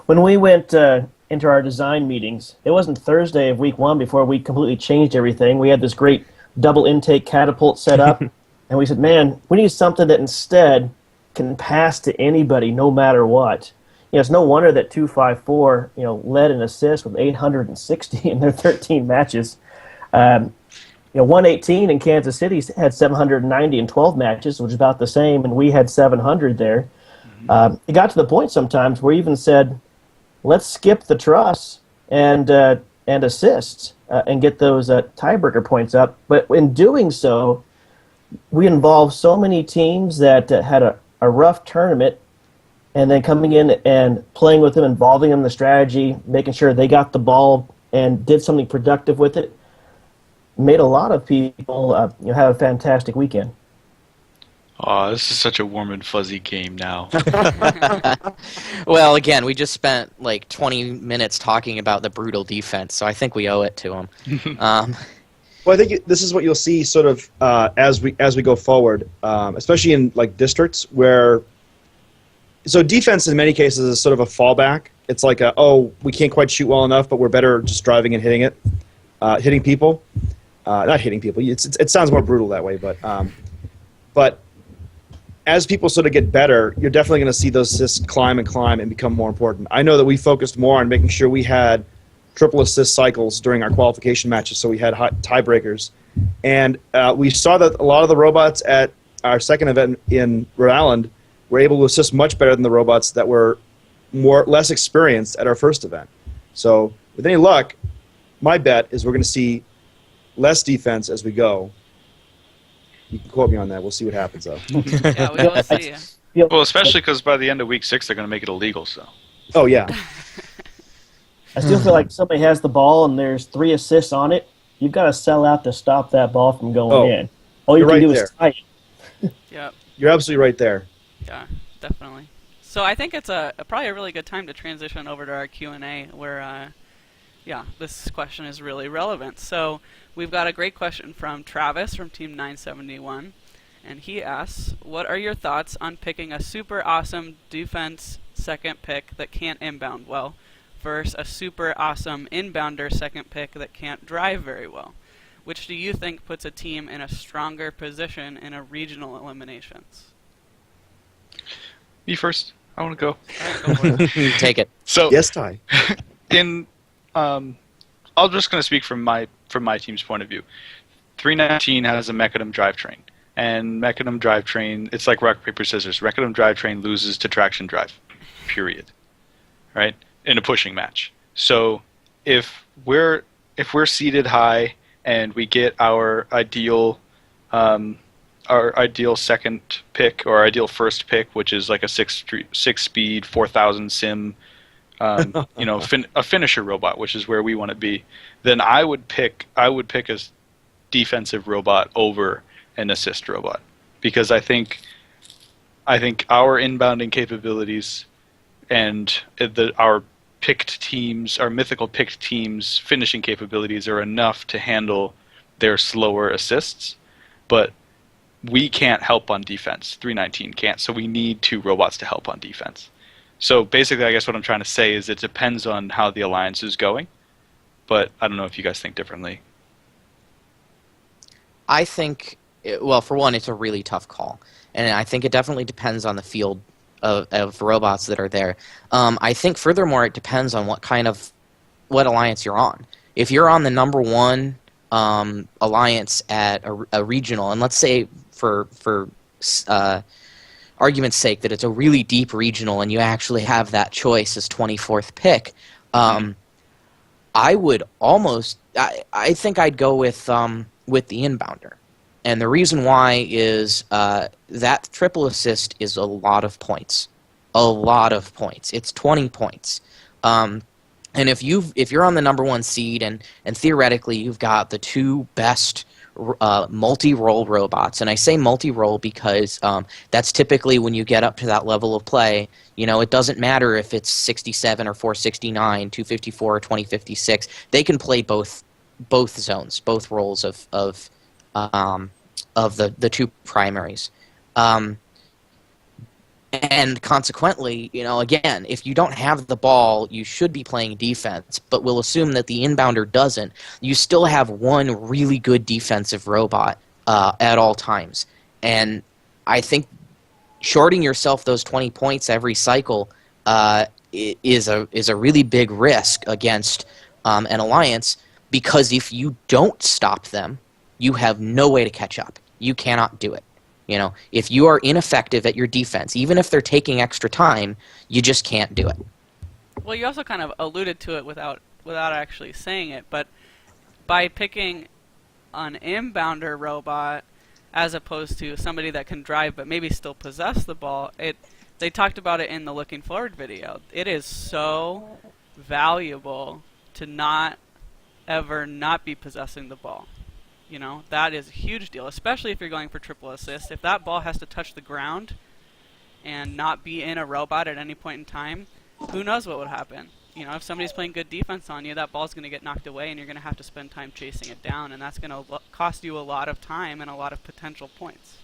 When we went into our design meetings, it wasn't Thursday of week 1 before we completely changed everything. We had this great double intake catapult set up, and we said, man, we need something that instead can pass to anybody no matter what. It's no wonder that 254 led in assists with 860 in their 13 matches. 118 in Kansas City had 790 in 12 matches, which is about the same, and we had 700 there. It got to the point sometimes where we even said, let's skip the truss and assists and get those tiebreaker points up. But in doing so, we involved so many teams that had a rough tournament, and then coming in and playing with them, involving them in the strategy, making sure they got the ball and did something productive with it, made a lot of people have a fantastic weekend. Oh, this is such a warm and fuzzy game now. Well, again, we just spent like 20 minutes talking about the brutal defense, so I think we owe it to them. Well, I think this is what you'll see sort of as we go forward, especially in like districts where. So defense in many cases is sort of a fallback. It's like we can't quite shoot well enough, but we're better just driving and hitting people. Not hitting people. It sounds more brutal that way, but as people sort of get better, you're definitely going to see those assists climb and become more important. I know that we focused more on making sure we had triple assist cycles during our qualification matches, so we had tiebreakers. And we saw that a lot of the robots at our second event in Rhode Island were able to assist much better than the robots that were less experienced at our first event. So with any luck, my bet is we're going to see less defense as we go. You can quote me on that. We'll see what happens, though. Yeah, we will see. Well, especially because by the end of week 6, they're going to make it illegal. So. Oh, yeah. I still feel like somebody has the ball and there's 3 assists on it. You've got to sell out to stop that ball from going in. All you can do is tie it. Yep. You're absolutely right there. Yeah, definitely. So I think it's probably a really good time to transition over to our Q&A where, this question is really relevant. So we've got a great question from Travis from Team 971, and he asks, what are your thoughts on picking a super awesome defense second pick that can't inbound well versus a super awesome inbounder second pick that can't drive very well? Which do you think puts a team in a stronger position in a regional eliminations? Me first. I want to go. All right, go for it. Take it. So Yes, Ty. I'm just going to speak from my team's point of view. 319 has a Mechanism drivetrain, and Mechanism drivetrain, it's like rock paper scissors. Mechanism drivetrain loses to traction drive, period. Right, in a pushing match. So if we're seated high and we get our ideal second pick or ideal first pick, which is like a six speed 4000 sim, a finisher robot, which is where we want to be, then I would pick a defensive robot over an assist robot, because I think our inbounding capabilities and our mythical picked teams' finishing capabilities are enough to handle their slower assists. but we can't help on defense. 319 can't, so we need 2 robots to help on defense. So basically, I guess what I'm trying to say is it depends on how the alliance is going, but I don't know if you guys think differently. I think, well, for one, it's a really tough call, and I think it definitely depends on the field of robots that are there. I think, furthermore, it depends on what alliance you're on. If you're on the number 1 alliance at a regional, and let's say for argument's sake that it's a really deep regional and you actually have that choice as 24th pick, I would almost, I think I'd go with the inbounder. And the reason why is that triple assist is a lot of points. A lot of points. It's 20 points. And if you're on the number 1 seed and theoretically you've got the 2 best multi-role robots, and I say multi-role because that's typically when you get up to that level of play, it doesn't matter if it's 67 or 469, 254 or 2056. They can play both zones, both roles of the 2 primaries. And consequently, again, if you don't have the ball, you should be playing defense, but we'll assume that the inbounder doesn't. You still have 1 really good defensive robot at all times. And I think shorting yourself those 20 points every cycle is a really big risk against an alliance, because if you don't stop them, you have no way to catch up. You cannot do it. If you are ineffective at your defense, even if they're taking extra time, you just can't do it. Well, you also kind of alluded to it without actually saying it, but by picking an inbounder robot as opposed to somebody that can drive but maybe still possess the ball, they talked about it in the Looking Forward video. It is so valuable to not ever not be possessing the ball. That is a huge deal, especially if you're going for triple assist. If that ball has to touch the ground and not be in a robot at any point in time, who knows what would happen. If somebody's playing good defense on you, that ball's going to get knocked away and you're going to have to spend time chasing it down, and that's going to cost you a lot of time and a lot of potential points.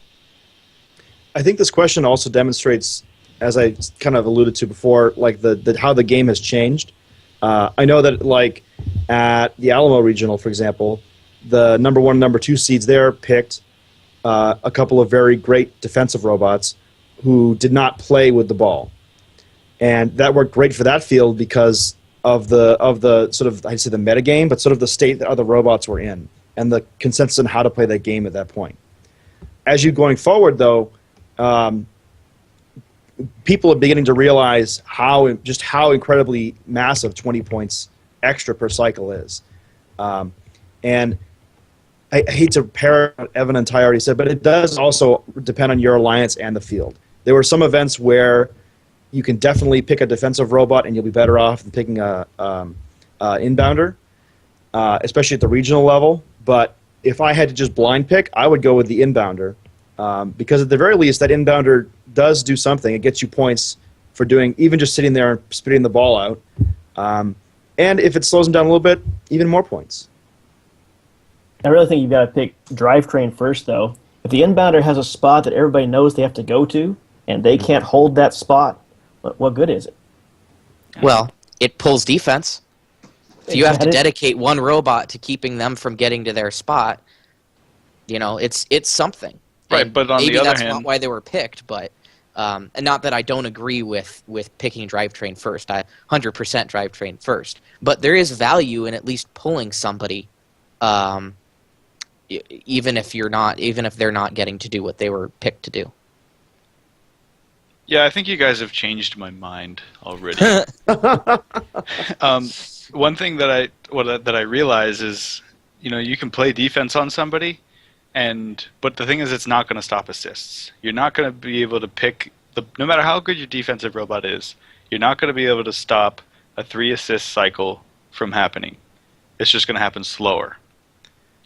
I think this question also demonstrates, as I kind of alluded to before, like how the game has changed. I know that like at the Alamo Regional, for example, the number 1 and number 2 seeds there picked a couple of very great defensive robots who did not play with the ball. And that worked great for that field because of the sort of, I'd say the metagame, but sort of the state that other robots were in and the consensus on how to play that game at that point. As you're going forward, though, people are beginning to realize how incredibly massive 20 points extra per cycle is. And I hate to parrot what Evan and Ty already said, but it does also depend on your alliance and the field. There were some events where you can definitely pick a defensive robot and you'll be better off than picking a inbounder, especially at the regional level. But if I had to just blind pick, I would go with the inbounder because at the very least, that inbounder does do something. It gets you points for doing even just sitting there and spitting the ball out. And if it slows them down a little bit, even more points. I really think you've got to pick drivetrain first, though. If the inbounder has a spot that everybody knows they have to go to, and they can't hold that spot, what good is it? Well, it pulls defense. If you have to dedicate 1 robot to keeping them from getting to their spot, it's something. Right, and but on the maybe other that's hand, not why they were picked, but and not that I don't agree with picking drivetrain first. I 100% drivetrain first, but there is value in at least pulling somebody, even if they're not getting to do what they were picked to do. Yeah, I think you guys have changed my mind already. One thing that I realize is, you can play defense on somebody, but the thing is, it's not going to stop assists. You're not going to be able to pick no matter how good your defensive robot is, you're not going to be able to stop a 3 assist cycle from happening. It's just going to happen slower.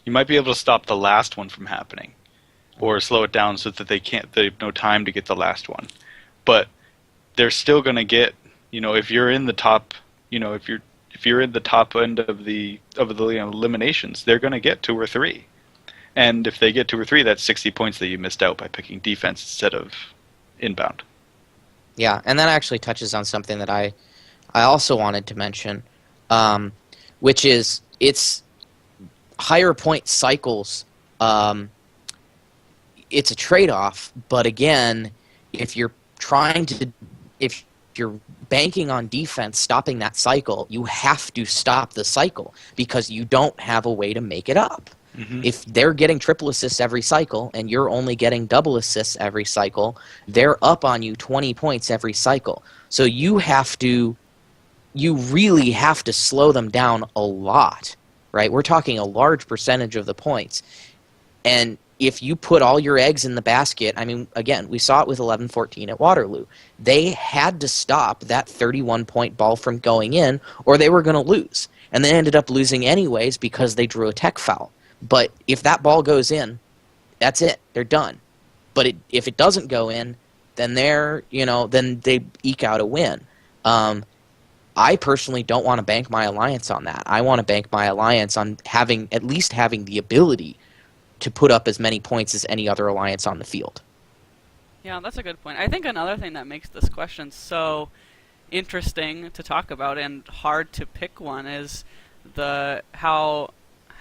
You might be able to stop the last one from happening, or slow it down so that they have no time to get the last one. But they're still going to get, if you're in the top, if you're in the top end of the eliminations, they're going to get 2 or 3. And if they get 2 or 3, that's 60 points that you missed out by picking defense instead of inbound. Yeah, and that actually touches on something that I also wanted to mention, which is it's higher point cycles. It's a trade-off, but again, if you're banking on defense stopping that cycle, you have to stop the cycle because you don't have a way to make it up. Mm-hmm. If they're getting triple assists every cycle and you're only getting double assists every cycle, they're up on you 20 points every cycle. So you really have to slow them down a lot, right? We're talking a large percentage of the points. And if you put all your eggs in the basket, I mean, again, we saw it with 11-14 at Waterloo. They had to stop that 31-point ball from going in or they were going to lose. And they ended up losing anyways because they drew a tech foul. But if that ball goes in, that's it. They're done. But if it doesn't go in, then then they eke out a win. I personally don't want to bank my alliance on that. I want to bank my alliance on at least having the ability to put up as many points as any other alliance on the field. Yeah, that's a good point. I think another thing that makes this question so interesting to talk about and hard to pick one is how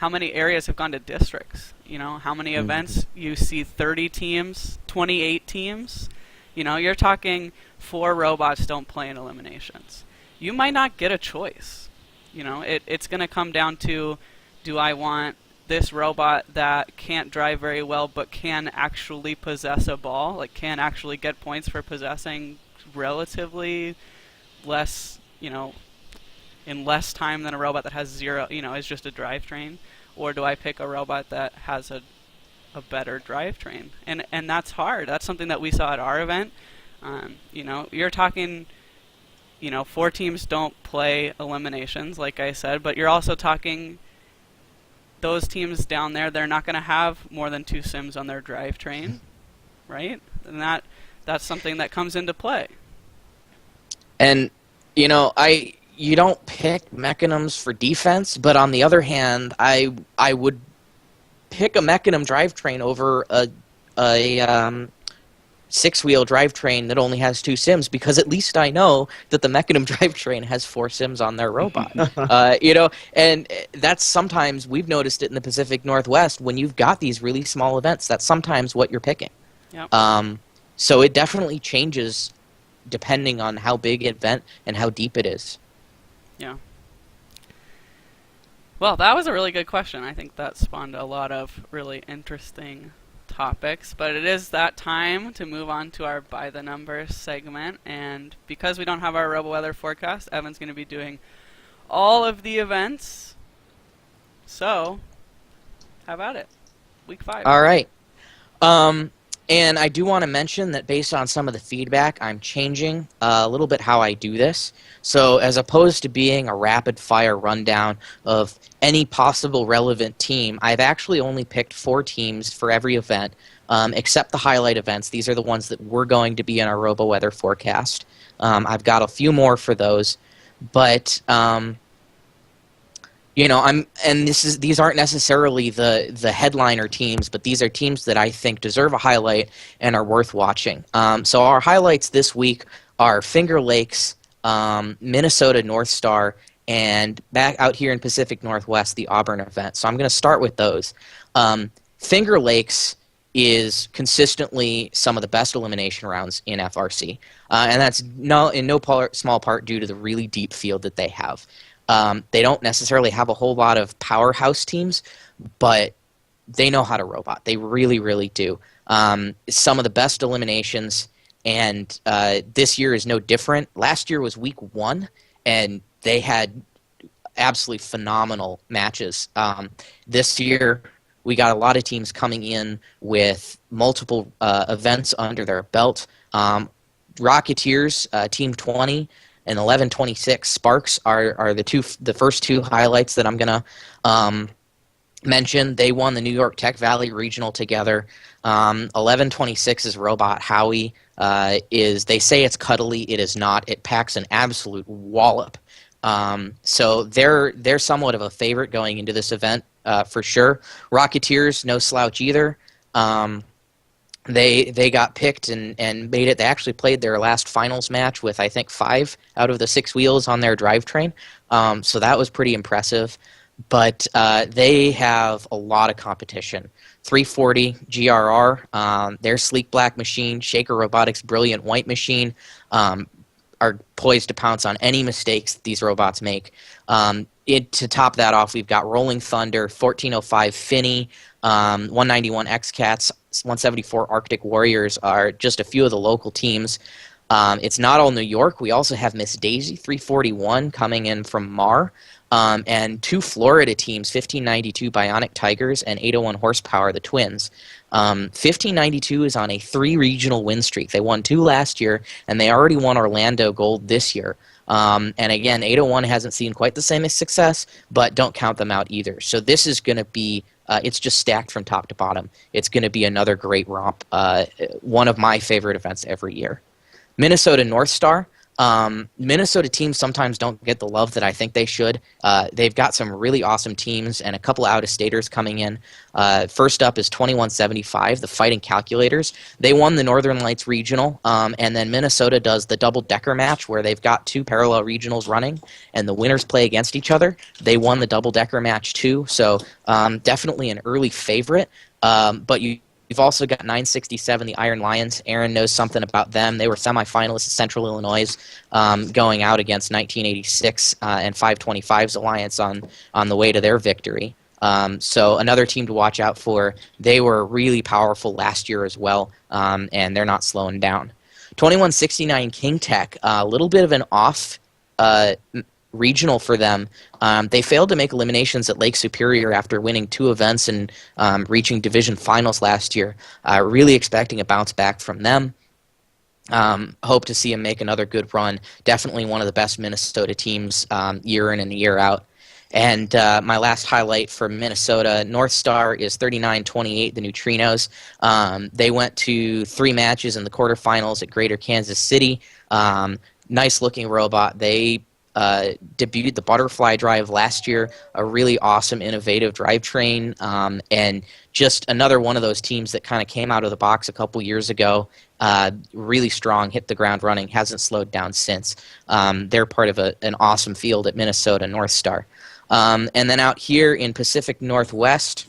many areas have gone to districts. How many events you see 30 teams, 28 teams. You're talking 4 robots don't play in eliminations. You might not get a choice. It's going to come down to, do I want this robot that can't drive very well but can actually possess a ball, like can actually get points for possessing relatively less, in less time than a robot that has 0, is just a drivetrain? Or do I pick a robot that has a better drivetrain? And that's hard. That's something that we saw at our event. You're talking, 4 teams don't play eliminations, like I said, but you're also talking those teams down there, they're not going to have more than 2 sims on their drivetrain, right? And that's something that comes into play. And, you don't pick mechanisms for defense, but on the other hand, I would pick a mechanism drivetrain over a 6-wheel drivetrain that only has 2 sims, because at least I know that the mechanism drivetrain has 4 sims on their robot. And that's sometimes, we've noticed it in the Pacific Northwest, when you've got these really small events, that's sometimes what you're picking. Yep. So it definitely changes depending on how big an event and how deep it is. Yeah. Well, that was a really good question. I think that spawned a lot of really interesting topics, but it is that time to move on to our By the Numbers segment, and because we don't have our RoboWeather forecast, Evan's going to be doing all of the events. So, how about it? Week 5. All right. And I do want to mention that based on some of the feedback, I'm changing a little bit how I do this. So as opposed to being a rapid-fire rundown of any possible relevant team, I've actually only picked 4 teams for every event, except the highlight events. These are the ones that we're going to be in our RoboWeather forecast. I've got a few more for those, but these aren't necessarily the headliner teams, but these are teams that I think deserve a highlight and are worth watching. So our highlights this week are Finger Lakes, Minnesota North Star, and back out here in Pacific Northwest, the Auburn event. So I'm going to start with those. Finger Lakes is consistently some of the best elimination rounds in FRC, and that's in no small part due to the really deep field that they have. They don't necessarily have a whole lot of powerhouse teams, but they know how to robot. They really, really do. Some of the best eliminations, and this year is no different. Last year was week 1, and they had absolutely phenomenal matches. This year, we got a lot of teams coming in with multiple events under their belt. Rocketeers, Team 20, and 1126 Sparks are the first 2 highlights that I'm going to mention. They won the New York Tech Valley Regional together. 1126's robot Howie they say it's cuddly. It is not. It packs an absolute wallop. So they're somewhat of a favorite going into this event for sure. Rocketeers, no slouch either. They got picked and made it. They actually played their last finals match with, I think, 5 out of the 6 wheels on their drivetrain. So that was pretty impressive. But they have a lot of competition. 340 GRR, their sleek black machine, Shaker Robotics' brilliant white machine, are poised to pounce on any mistakes that these robots make. To top that off, we've got Rolling Thunder, 1405 Finney, 191 X-Cats, 174 Arctic Warriors are just a few of the local teams. It's not all New York. We also have Miss Daisy, 341, coming in from Mar. And 2 Florida teams, 1592 Bionic Tigers and 801 Horsepower, the Twins. 1592 is on a 3 regional win streak. They won 2 last year, and they already won Orlando Gold this year. And again, 801 hasn't seen quite the same success, but don't count them out either. So this is going to be, it's just stacked from top to bottom. It's going to be another great romp, one of my favorite events every year. Minnesota North Star. Minnesota teams sometimes don't get the love that I think they should. They've got some really awesome teams and a couple out-of-staters coming in. First up is 2175, the Fighting Calculators. They won the Northern Lights Regional, and then Minnesota does the double-decker match where they've got 2 parallel regionals running, and the winners play against each other. They won the double-decker match too, so definitely an early favorite. But you've also got 967, the Iron Lions. Aaron knows something about them. They were semifinalists at Central Illinois, going out against 1986 and 525's Alliance on the way to their victory. So another team to watch out for. They were really powerful last year as well, and they're not slowing down. 2169 King Tech, a little bit of an off regional for them. They failed to make eliminations at Lake Superior after winning 2 events and reaching division finals last year. Really expecting a bounce back from them. Hope to see them make another good run. Definitely one of the best Minnesota teams year in and year out. And my last highlight for Minnesota North Star is 3928, the Neutrinos. They went to 3 matches in the quarterfinals at Greater Kansas City. Nice looking robot. They debuted the Butterfly Drive last year, a really awesome, innovative drivetrain, and just another one of those teams that kind of came out of the box a couple years ago, really strong, hit the ground running, hasn't slowed down since. They're part of an awesome field at Minnesota North Star. And then out here in Pacific Northwest,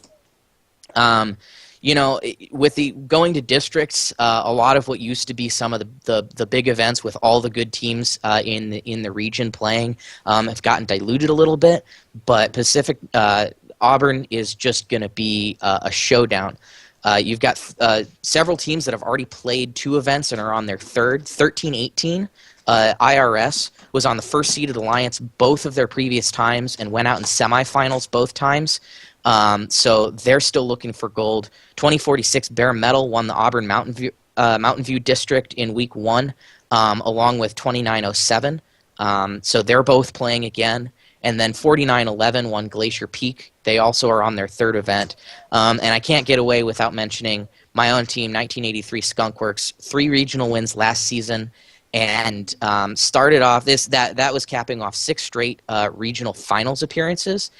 with the going to districts, a lot of what used to be some of the big events with all the good teams in the region playing have gotten diluted a little bit. But Pacific Auburn is just going to be a showdown. You've got several teams that have already played 2 events and are on their 3rd. 1318 IRS was on the 1st seed of the Alliance both of their previous times and went out in semifinals both times. So they're still looking for gold. 2046 Bare Metal won the Auburn Mountain View District in week 1, along with 2907. So they're both playing again. And then 4911 won Glacier Peak. They also are on their 3rd event. And I can't get away without mentioning my own team, 1983 Skunkworks, 3 regional wins last season. And started off that was capping off 6 straight regional finals appearances.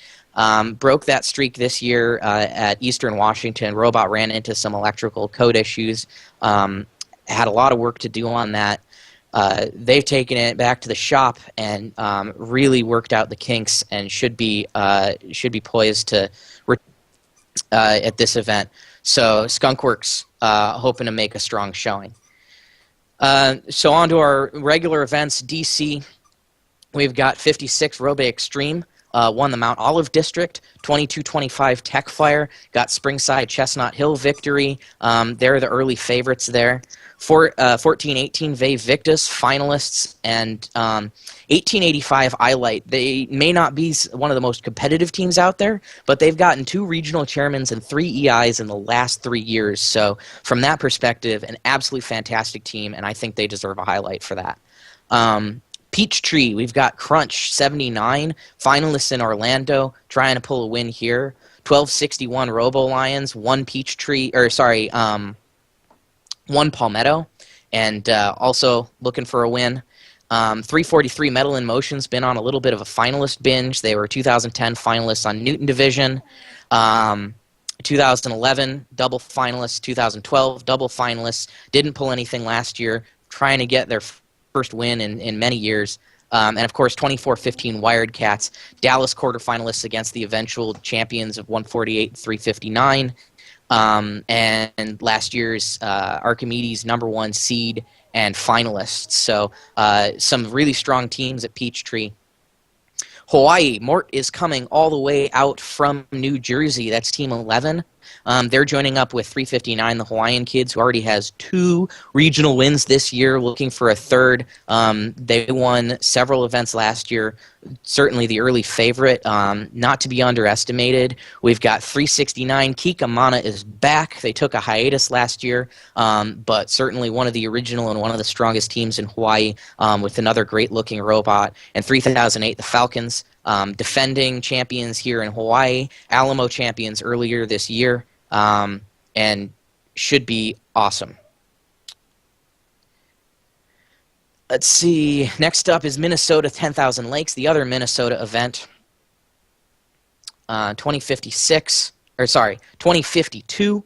Broke that streak this year at Eastern Washington. Robot ran into some electrical code issues. Had a lot of work to do on that. They've taken it back to the shop and really worked out the kinks and should be poised to at this event. So Skunkworks hoping to make a strong showing. So on to our regular events. DC, we've got 56 Robe Extreme. Won the Mount Olive District, 22-25 Techfire, got Springside Chestnut Hill victory. They're the early favorites there. 14-18 Ve Victus finalists, and 1885 iLight. They may not be one of the most competitive teams out there, but they've gotten 2 regional chairmans and 3 EIs in the last 3 years. So from that perspective, an absolutely fantastic team, and I think they deserve a highlight for that. Peachtree, we've got Crunch 79, finalists in Orlando, trying to pull a win here. 1261 Robo Lions, 1 1 Palmetto, and also looking for a win. 343 Metal in Motion's been on a little bit of a finalist binge. They were 2010 finalists on Newton Division. 2011 double finalists, 2012 double finalists. Didn't pull anything last year. Trying to get their first win in many years. And of course, 24-15 Wired Cats, Dallas quarterfinalists against the eventual champions of 148-359. And last year's Archimedes #1 seed and finalists. So some really strong teams at Peachtree. Hawaii, Mort is coming all the way out from New Jersey. That's Team 11. They're joining up with 359, the Hawaiian Kids, who already has 2 regional wins this year, looking for a third. They won several events last year, certainly the early favorite, not to be underestimated. We've got 369, Kikamana is back. They took a hiatus last year, but certainly one of the original and one of the strongest teams in Hawaii, with another great-looking robot. And 3008, the Falcons, defending champions here in Hawaii, Alamo champions earlier this year, and should be awesome. Let's see. Next up is Minnesota 10,000 Lakes, the other Minnesota event. 2052.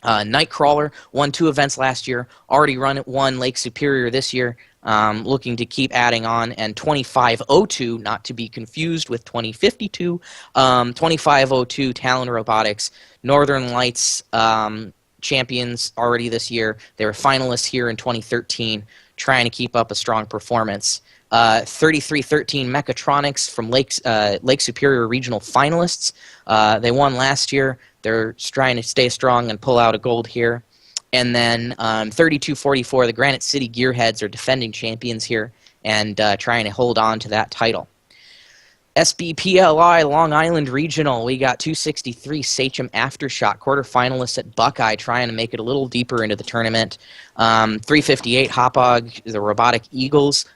Nightcrawler won 2 events last year. Already won Lake Superior this year. Looking to keep adding on. And 2502, not to be confused with 2052. 2502 Talon Robotics, Northern Lights champions already this year. They were finalists here in 2013, trying to keep up a strong performance. 3313 Mechatronics from Lake Superior regional finalists. They won last year. They're trying to stay strong and pull out a gold here. And then 3244, the Granite City Gearheads are defending champions here and trying to hold on to that title. SBPLI Long Island Regional, we got 263 Sachem Aftershock quarterfinalists at Buckeye, trying to make it a little deeper into the tournament. 358 Hopog, the Robotic Eagles,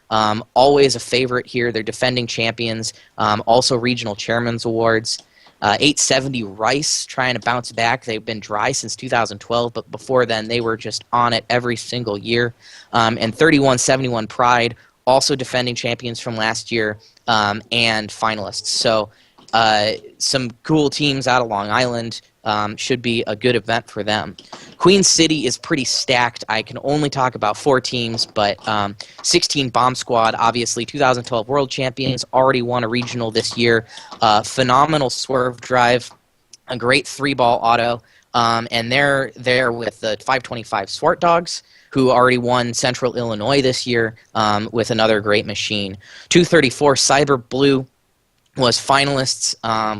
always a favorite here. They're defending champions, also regional chairman's awards. 870 Rice, trying to bounce back. They've been dry since 2012, but before then they were just on it every single year. And 3171 Pride, also defending champions from last year, and finalists. So some cool teams out of Long Island. Should be a good event for them. Queen City is pretty stacked. I can only talk about 4 teams, but 16 Bomb Squad, obviously 2012 World Champions, already won a regional this year. Phenomenal swerve drive, a great 3-ball auto, and they're there with the 525 Swart Dogs, who already won Central Illinois this year with another great machine. 234 Cyber Blue was finalists,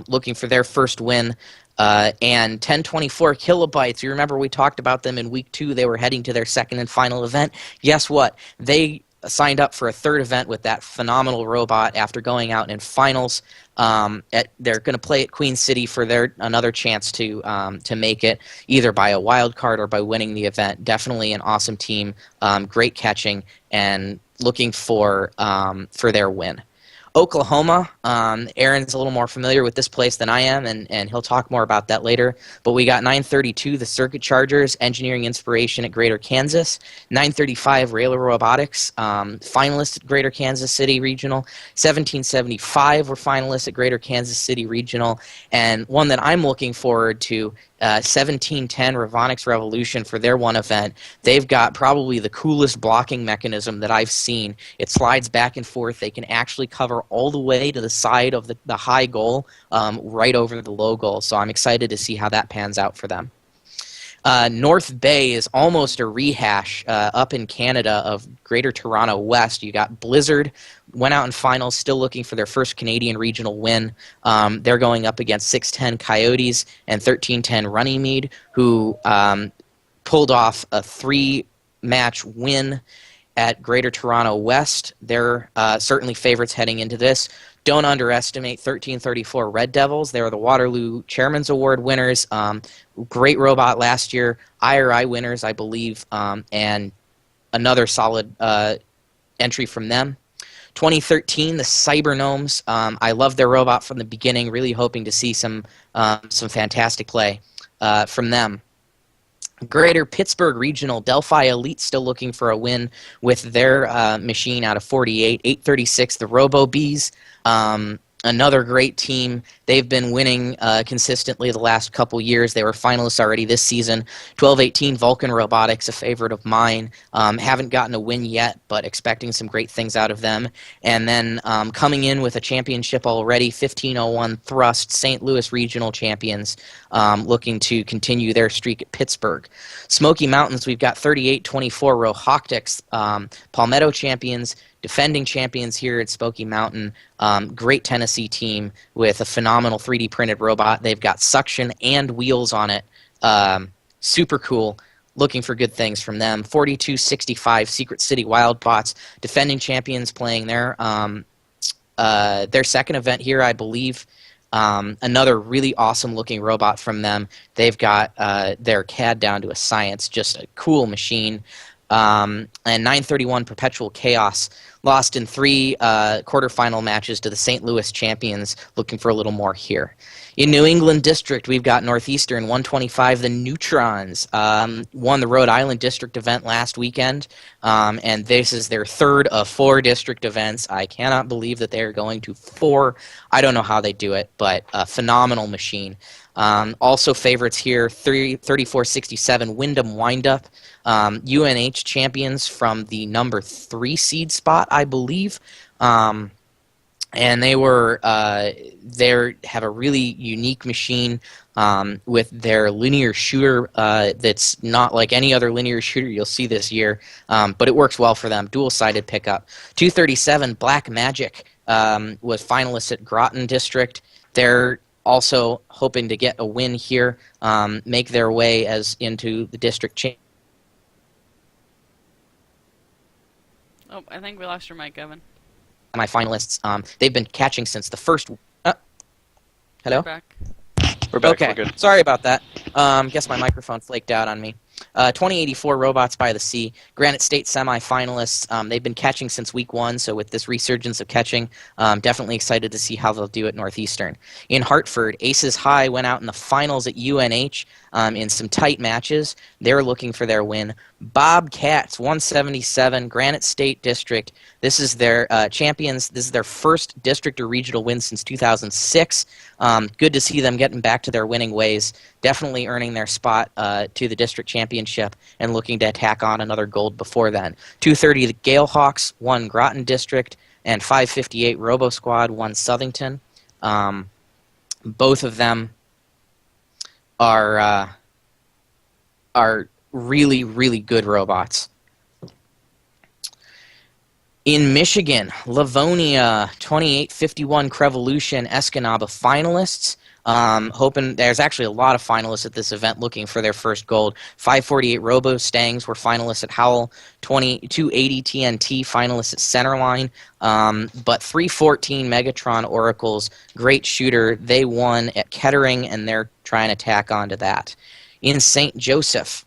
looking for their first win. And 1024 Kilobytes, you remember we talked about them in week 2. They were heading to their second and final event. Guess what? They signed up for a third event with that phenomenal robot after going out in finals. They're going to play at Queen City for another chance to make it, either by a wild card or by winning the event. Definitely an awesome team, great catching, and looking for their win. Oklahoma, Aaron's a little more familiar with this place than I am, and he'll talk more about that later. But we got 932, the Circuit Chargers, Engineering Inspiration at Greater Kansas. 935, Railer Robotics, finalists at Greater Kansas City Regional. 1775 were finalists at Greater Kansas City Regional. And one that I'm looking forward to, 1710 Ravonics Revolution for their one event. They've got probably the coolest blocking mechanism that I've seen. It slides back and forth. They can actually cover all the way to the side of the high goal, right over the low goal. So I'm excited to see how that pans out for them. North Bay is almost a rehash up in Canada of Greater Toronto West. You got Blizzard, went out in finals, still looking for their first Canadian regional win. They're going up against 610 Coyotes and 1310 Runnymede, who pulled off a 3-match win at Greater Toronto West. They're certainly favorites heading into this. Don't underestimate 1334 Red Devils. They were the Waterloo Chairman's Award winners. Great robot last year. IRI winners, I believe, and another solid entry from them. 2013, the Cybergnomes. I loved their robot from the beginning. Really hoping to see some fantastic play from them. Greater Pittsburgh Regional, Delphi Elite still looking for a win with their machine out of 48. 836, the Robo Bees. Another great team. They've been winning consistently the last couple years. They were finalists already this season. 1218, Vulcan Robotics, a favorite of mine. Haven't gotten a win yet, but expecting some great things out of them. And then coming in with a championship already, 1501 Thrust, St. Louis Regional Champions, looking to continue their streak at Pittsburgh. Smoky Mountains, we've got 3824 Rohoctics, Palmetto Champions, defending champions here at Smoky Mountain. Great Tennessee team with a phenomenal 3D printed robot. They've got suction and wheels on it. Super cool. Looking for good things from them. 4265 Secret City Wildbots, defending champions, playing their second event here, I believe. Another really awesome looking robot from them. They've got their CAD down to a science, just a cool machine. And 931 Perpetual Chaos lost in 3 quarterfinal matches to the St. Louis champions, looking for a little more here. In New England District, we've got Northeastern 125, the Neutrons, won the Rhode Island District event last weekend, and this is their third of 4 district events. I cannot believe that they're going to 4. I don't know how they do it, but a phenomenal machine. Also favorites here, 3467 Wyndham Windup, UNH champions from the number 3 seed spot, I believe. And they have a really unique machine with their linear shooter that's not like any other linear shooter you'll see this year, but it works well for them. Dual-sided pickup. 237 Black Magic was finalists at Groton District. They're also hoping to get a win here, make their way as into the district Oh, I think we lost your mic, Evan. my finalists. They've been catching since the first. Hello. You're back. We're back. Okay. We're good. Sorry about that. Guess my microphone flaked out on me. 2084 Robots by the Sea, Granite State semifinalists. They've been catching since week 1, so with this resurgence of catching, definitely excited to see how they'll do at Northeastern. In Hartford, Aces High went out in the finals at UNH in some tight matches. They're looking for their win. Bobcats 177, Granite State District. This is their champions. This is their first district or regional win since 2006. Good to see them getting back to their winning ways. Definitely earning their spot to the district championship and looking to tack on another gold before then. 230, the Galehawks won Groton District, and 558 Robo Squad won Southington. Both of them are really, really good robots. In Michigan, Livonia, 2851 Crevolution, Escanaba finalists. Hoping there's actually a lot of finalists at this event looking for their first gold. 548 Robo Stangs were finalists at Howell. 280 TNT finalists at Centerline. But 314 Megatron Oracles, great shooter. They won at Kettering, and they're trying to tack on to that. In St. Joseph,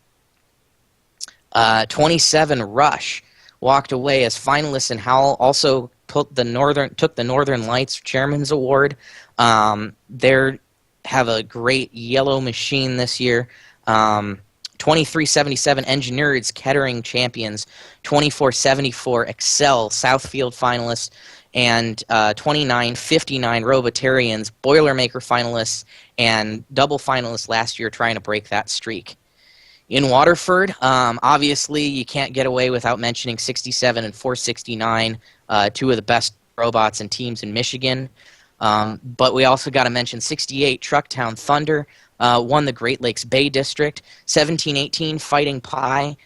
27 Rush walked away as finalists in Howell. Also took the Northern Lights Chairman's Award. They have a great yellow machine this year. 2377 Engineers Kettering champions. 2474 Excel Southfield finalists. And 2959 Robotarians, Boilermaker finalists, and double finalists last year trying to break that streak. In Waterford, obviously you can't get away without mentioning 67 and 469, 2 of the best robots and teams in Michigan. But we also got to mention 68 Trucktown Thunder, won the Great Lakes Bay District. 1718 Fighting Pie,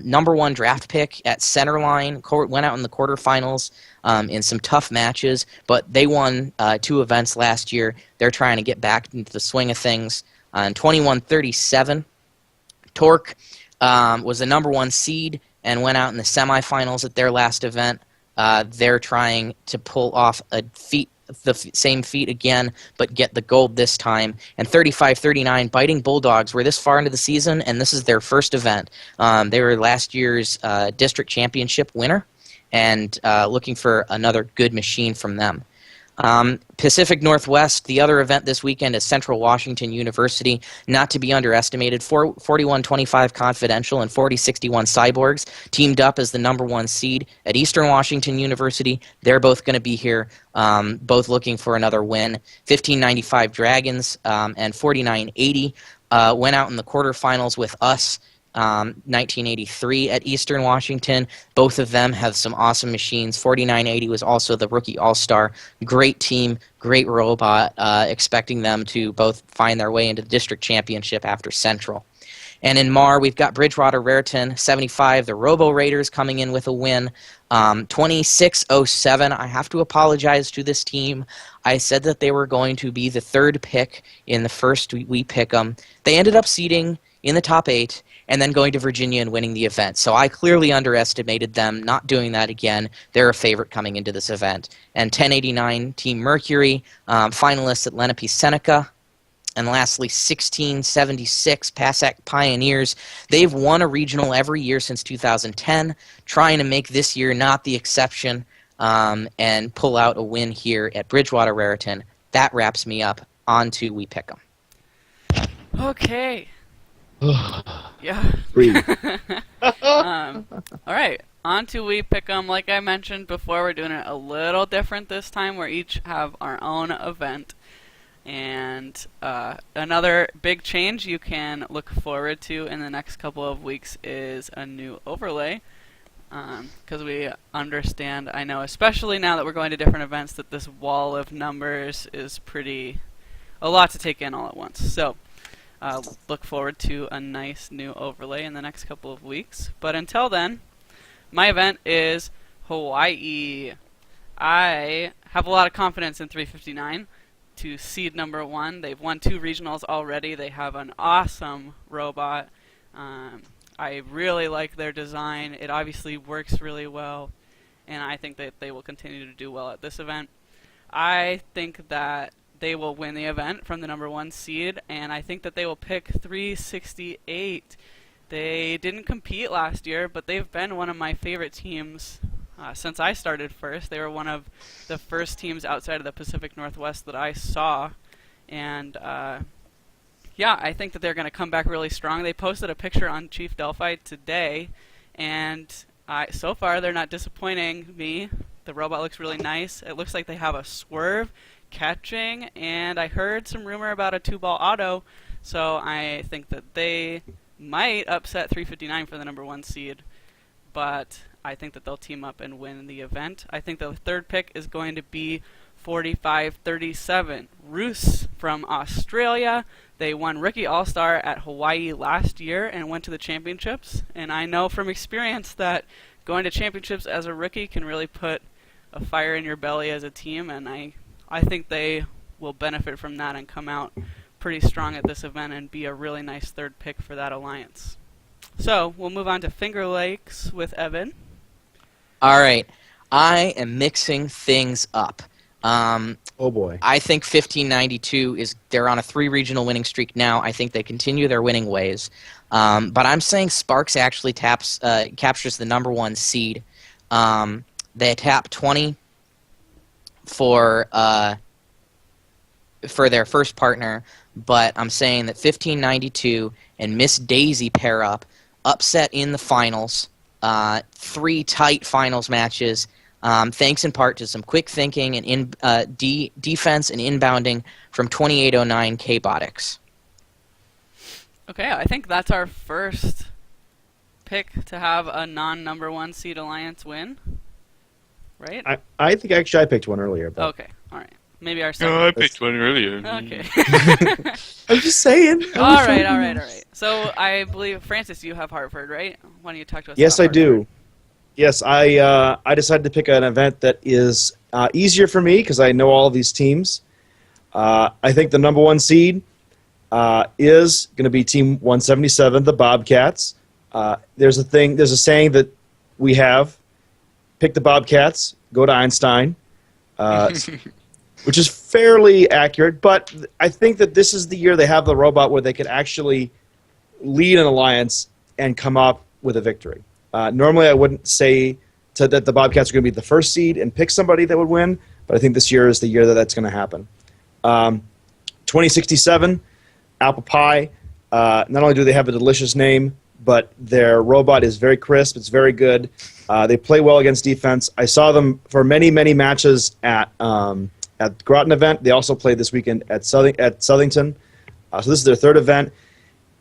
number 1 draft pick at Centerline, went out in the quarterfinals in some tough matches, but they won 2 events last year. They're trying to get back into the swing of things. 2137 Torque was the number 1 seed and went out in the semifinals at their last event. They're trying to pull off the same feat again, but get the gold this time. And 3539 Biting Bulldogs were this far into the season, and this is their first event. They were last year's district championship winner, and looking for another good machine from them. Pacific Northwest, the other event this weekend is Central Washington University, not to be underestimated. 4125 Confidential and 4061 Cyborgs teamed up as the number 1 seed at Eastern Washington University. They're both going to be here, both looking for another win. 1595 Dragons and 4980 went out in the quarterfinals with us. 1983 at Eastern Washington. Both of them have some awesome machines. 4980 was also the rookie all-star. Great team, great robot. Expecting them to both find their way into the district championship after Central. And in Mar, we've got Bridgewater Raritan 75, the Robo Raiders coming in with a win. 2607. I have to apologize to this team. I said that they were going to be the 3rd pick in the first we pick them. They ended up seeding in the top 8 and then going to Virginia and winning the event. So I clearly underestimated them, not doing that again. They're a favorite coming into this event. And 1089 Team Mercury, finalists at Lenape Seneca. And lastly, 1676 Passac Pioneers. They've won a regional every year since 2010, trying to make this year not the exception and pull out a win here at Bridgewater Raritan. That wraps me up. On to We Pick 'em. Okay. Yeah. All right. On to We Pick 'em. Like I mentioned before, we're doing it a little different this time. We each have our own event. And another big change you can look forward to in the next couple of weeks is a new overlay. Because we understand, I know, especially now that we're going to different events, that this wall of numbers is a lot to take in all at once. So look forward to a nice new overlay in the next couple of weeks. But until then, my event is Hawaii. I have a lot of confidence in 359 to seed number 1. They've won 2 regionals already. They have an awesome robot. I really like their design. It obviously works really well, and I think that they will continue to do well at this event. I think that they will win the event from the number 1 seed, and I think that they will pick 368. They didn't compete last year, but they've been one of my favorite teams since I started first. They were one of the first teams outside of the Pacific Northwest that I saw, and yeah, I think that they're going to come back really strong. They posted a picture on Chief Delphi today, and so far they're not disappointing me. The robot looks really nice. It looks like they have a swerve, catching, and I heard some rumor about a 2-ball auto, so I think that they might upset 359 for the number 1 seed, but I think that they'll team up and win the event. I think the 3rd pick is going to be 4537 Roos from Australia. They won Rookie All-Star at Hawaii last year and went to the championships, and I know from experience that going to championships as a rookie can really put a fire in your belly as a team, and I think they will benefit from that and come out pretty strong at this event and be a really nice 3rd pick for that alliance. So we'll move on to Finger Lakes with Evan. All right. I am mixing things up. Oh boy. I think 1592 they're on a 3 regional winning streak now. I think they continue their winning ways. But I'm saying Sparks actually captures the number 1 seed. They tap 20 for their first partner, but I'm saying that 1592 and Miss Daisy pair up, upset in the finals, 3 tight finals matches, thanks in part to some quick thinking and defense and inbounding from 2809 K-Botics. Okay, I think that's our first pick to have a non-number 1 seed alliance win, right? I think actually I picked one earlier. But Okay, all right. Maybe our second. No, I picked one earlier. Okay. I'm just saying. all right. So I believe, Francis, you have Hartford, right? Why don't you talk to us Yes, about I do. Hartford? Yes, I decided to pick an event that is easier for me because I know all of these teams. I think the number 1 seed is going to be Team 177, the Bobcats. There's a saying that we have: pick the Bobcats, go to Einstein, which is fairly accurate. But I think that this is the year they have the robot where they could actually lead an alliance and come up with a victory. Normally, I wouldn't say that the Bobcats are going to be the first seed and pick somebody that would win, but I think this year is the year that that's going to happen. 2067, Apple Pie. Not only do they have a delicious name, but their robot is very crisp. It's very good. They play well against defense. I saw them for many, many matches at the Groton event. They also played this weekend at Southington. So this is their third event.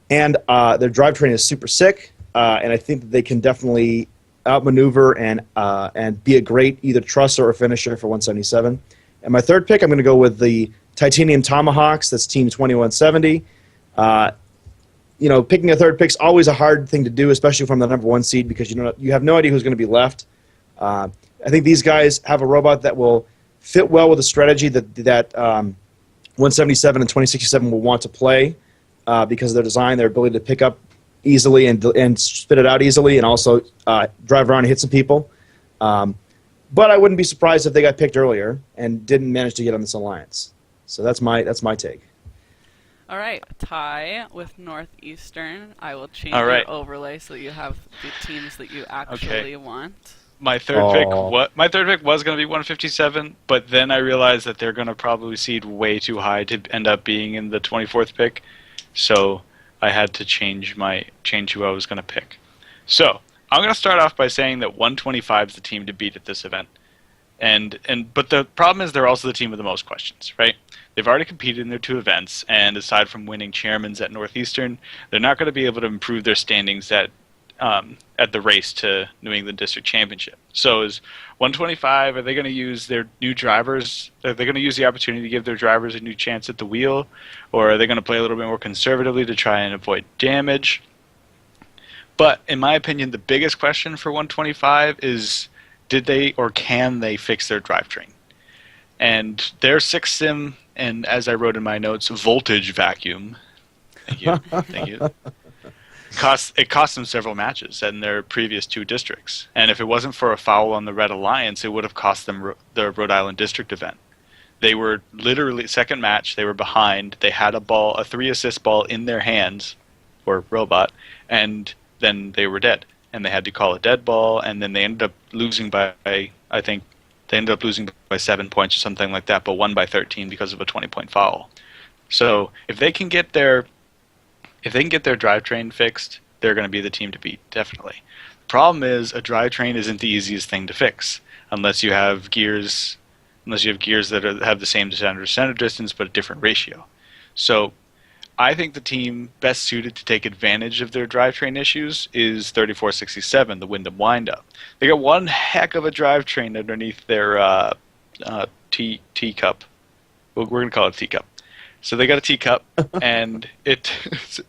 And their drivetrain is super sick. And I think that they can definitely outmaneuver and be a great either trusser or finisher for 177. And my third pick, I'm going to go with the Titanium Tomahawks. That's Team 2170. Picking a third pick's always a hard thing to do, especially from the number 1 seed, because you have no idea who's going to be left. I think these guys have a robot that will fit well with the strategy that 177 and 2067 will want to play because of their design, their ability to pick up easily and spit it out easily, and also drive around and hit some people. But I wouldn't be surprised if they got picked earlier and didn't manage to get on this alliance. So that's my take. All right, tie with Northeastern. I will change All right. your overlay so that you have the teams that you actually want. My third pick was going to be 157, but then I realized that they're going to probably seed way too high to end up being in the 24th pick. So I had to change who I was going to pick. So I'm going to start off by saying that 125 is the team to beat at this event. But the problem is they're also the team with the most questions, right? They've already competed in their 2 events, and aside from winning chairmans at Northeastern, they're not going to be able to improve their standings at the race to New England District Championship. So is 125, are they going to use their new drivers? Are they going to use the opportunity to give their drivers a new chance at the wheel? Or are they going to play a little bit more conservatively to try and avoid damage? But in my opinion, the biggest question for 125 is, did they or can they fix their drivetrain? And their 6-sim, and as I wrote in my notes, voltage vacuum. Thank you. Thank you. It cost them several matches in their previous 2 districts. And if it wasn't for a foul on the Red Alliance, it would have cost them the Rhode Island District event. They were literally, second match, they were behind. They had a 3-assist ball in their hands, or robot, and then they were dead. And they had to call a dead ball, and then they ended up losing by, I think, they ended up losing by 7 points or something like that, but won by 13 because of a 20-point foul. So if they can get their drivetrain fixed, they're going to be the team to beat, definitely. The problem is a drivetrain isn't the easiest thing to fix unless you have gears that have the same center distance but a different ratio. So I think the team best suited to take advantage of their drivetrain issues is 3467, the Wyndham Windup. They got one heck of a drivetrain underneath their teacup. We're going to call it teacup. So they got a teacup, and it's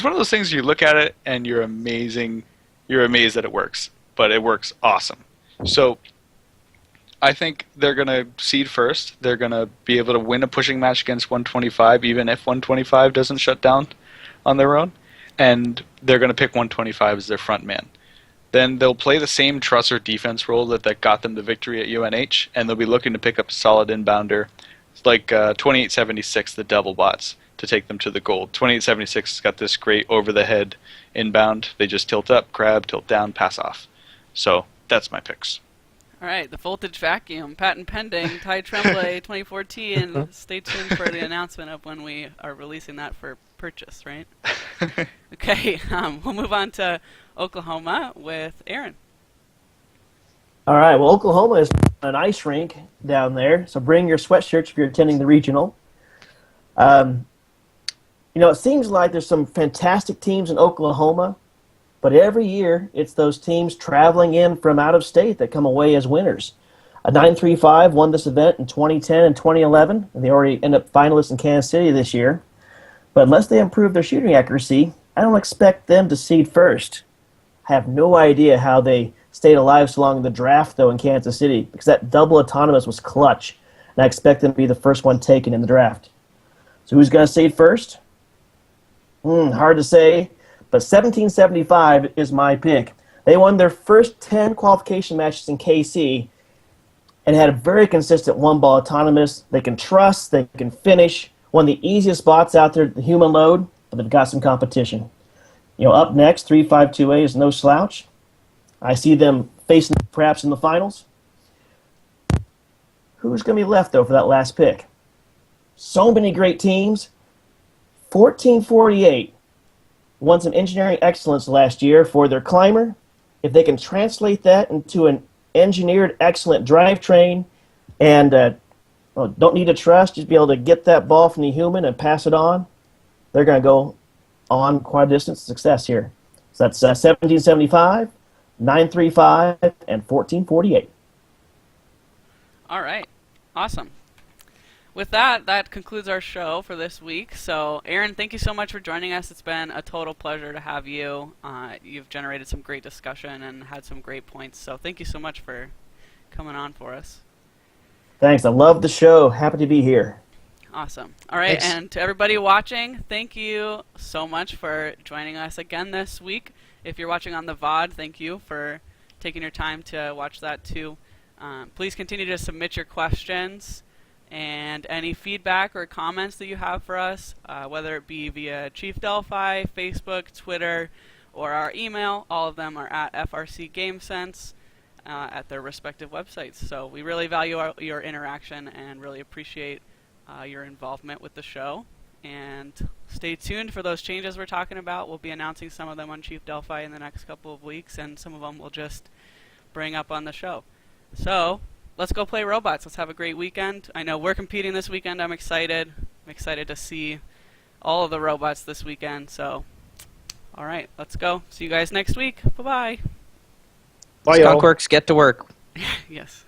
one of those things you look at it and you're amazed that it works, but it works awesome. So I think they're going to seed first. They're going to be able to win a pushing match against 125, even if 125 doesn't shut down on their own. And they're going to pick 125 as their front man. Then they'll play the same truss or defense role that got them the victory at UNH, and they'll be looking to pick up a solid inbounder. It's like 2876, the double bots, to take them to the gold. 2876 has got this great over-the-head inbound. They just tilt up, grab, tilt down, pass off. So that's my picks. All right, the voltage vacuum, patent pending, Ty Tremblay 2014. Stay tuned for the announcement of when we are releasing that for purchase, right? Okay, we'll move on to Oklahoma with Aaron. All right, well, Oklahoma is an ice rink down there, so bring your sweatshirts if you're attending the regional. It seems like there's some fantastic teams in Oklahoma, but every year it's those teams traveling in from out of state that come away as winners. A 935 won this event in 2010 and 2011, and they already end up finalists in Kansas City this year. But unless they improve their shooting accuracy, I don't expect them to seed first. I have no idea how they stayed alive so long in the draft, though, in Kansas City, because that double autonomous was clutch, and I expect them to be the first one taken in the draft. So who's going to seed first? Hard to say, but 1775 is my pick. They won their first 10 qualification matches in KC and had a very consistent one-ball autonomous. They can trust, they can finish. One of the easiest spots out there, the human load, but they've got some competition. Up next, 352A is no slouch. I see them facing perhaps in the finals. Who's going to be left, though, for that last pick? So many great teams. 1448 won some engineering excellence last year for their climber. If they can translate that into an engineered excellent drivetrain and don't need to trust, just be able to get that ball from the human and pass it on, they're going to go on quite a distance to success here. So that's 1775, 935, and 1448. All right. Awesome. With that, that concludes our show for this week. So, Aaron, thank you so much for joining us. It's been a total pleasure to have you. You've generated some great discussion and had some great points. So, thank you so much for coming on for us. Thanks. I love the show. Happy to be here. Awesome. All right, Thanks. and to everybody watching, thank you so much for joining us again this week. If you're watching on the VOD, thank you for taking your time to watch that too. Please continue to submit your questions and any feedback or comments that you have for us, whether it be via Chief Delphi, Facebook, Twitter, or our email. All of them are at FRC GameSense at their respective websites. So we really value your interaction and really appreciate your involvement with the show. And stay tuned for those changes we're talking about. We'll be announcing some of them on Chief Delphi in the next couple of weeks, and some of them we'll just bring up on the show. So, let's go play robots. Let's have a great weekend. I know we're competing this weekend. I'm excited. I'm excited to see all of the robots this weekend. So, all right, let's go. See you guys next week. Bye-bye. Bye, y'all. Skunkworks, get to work. Yes.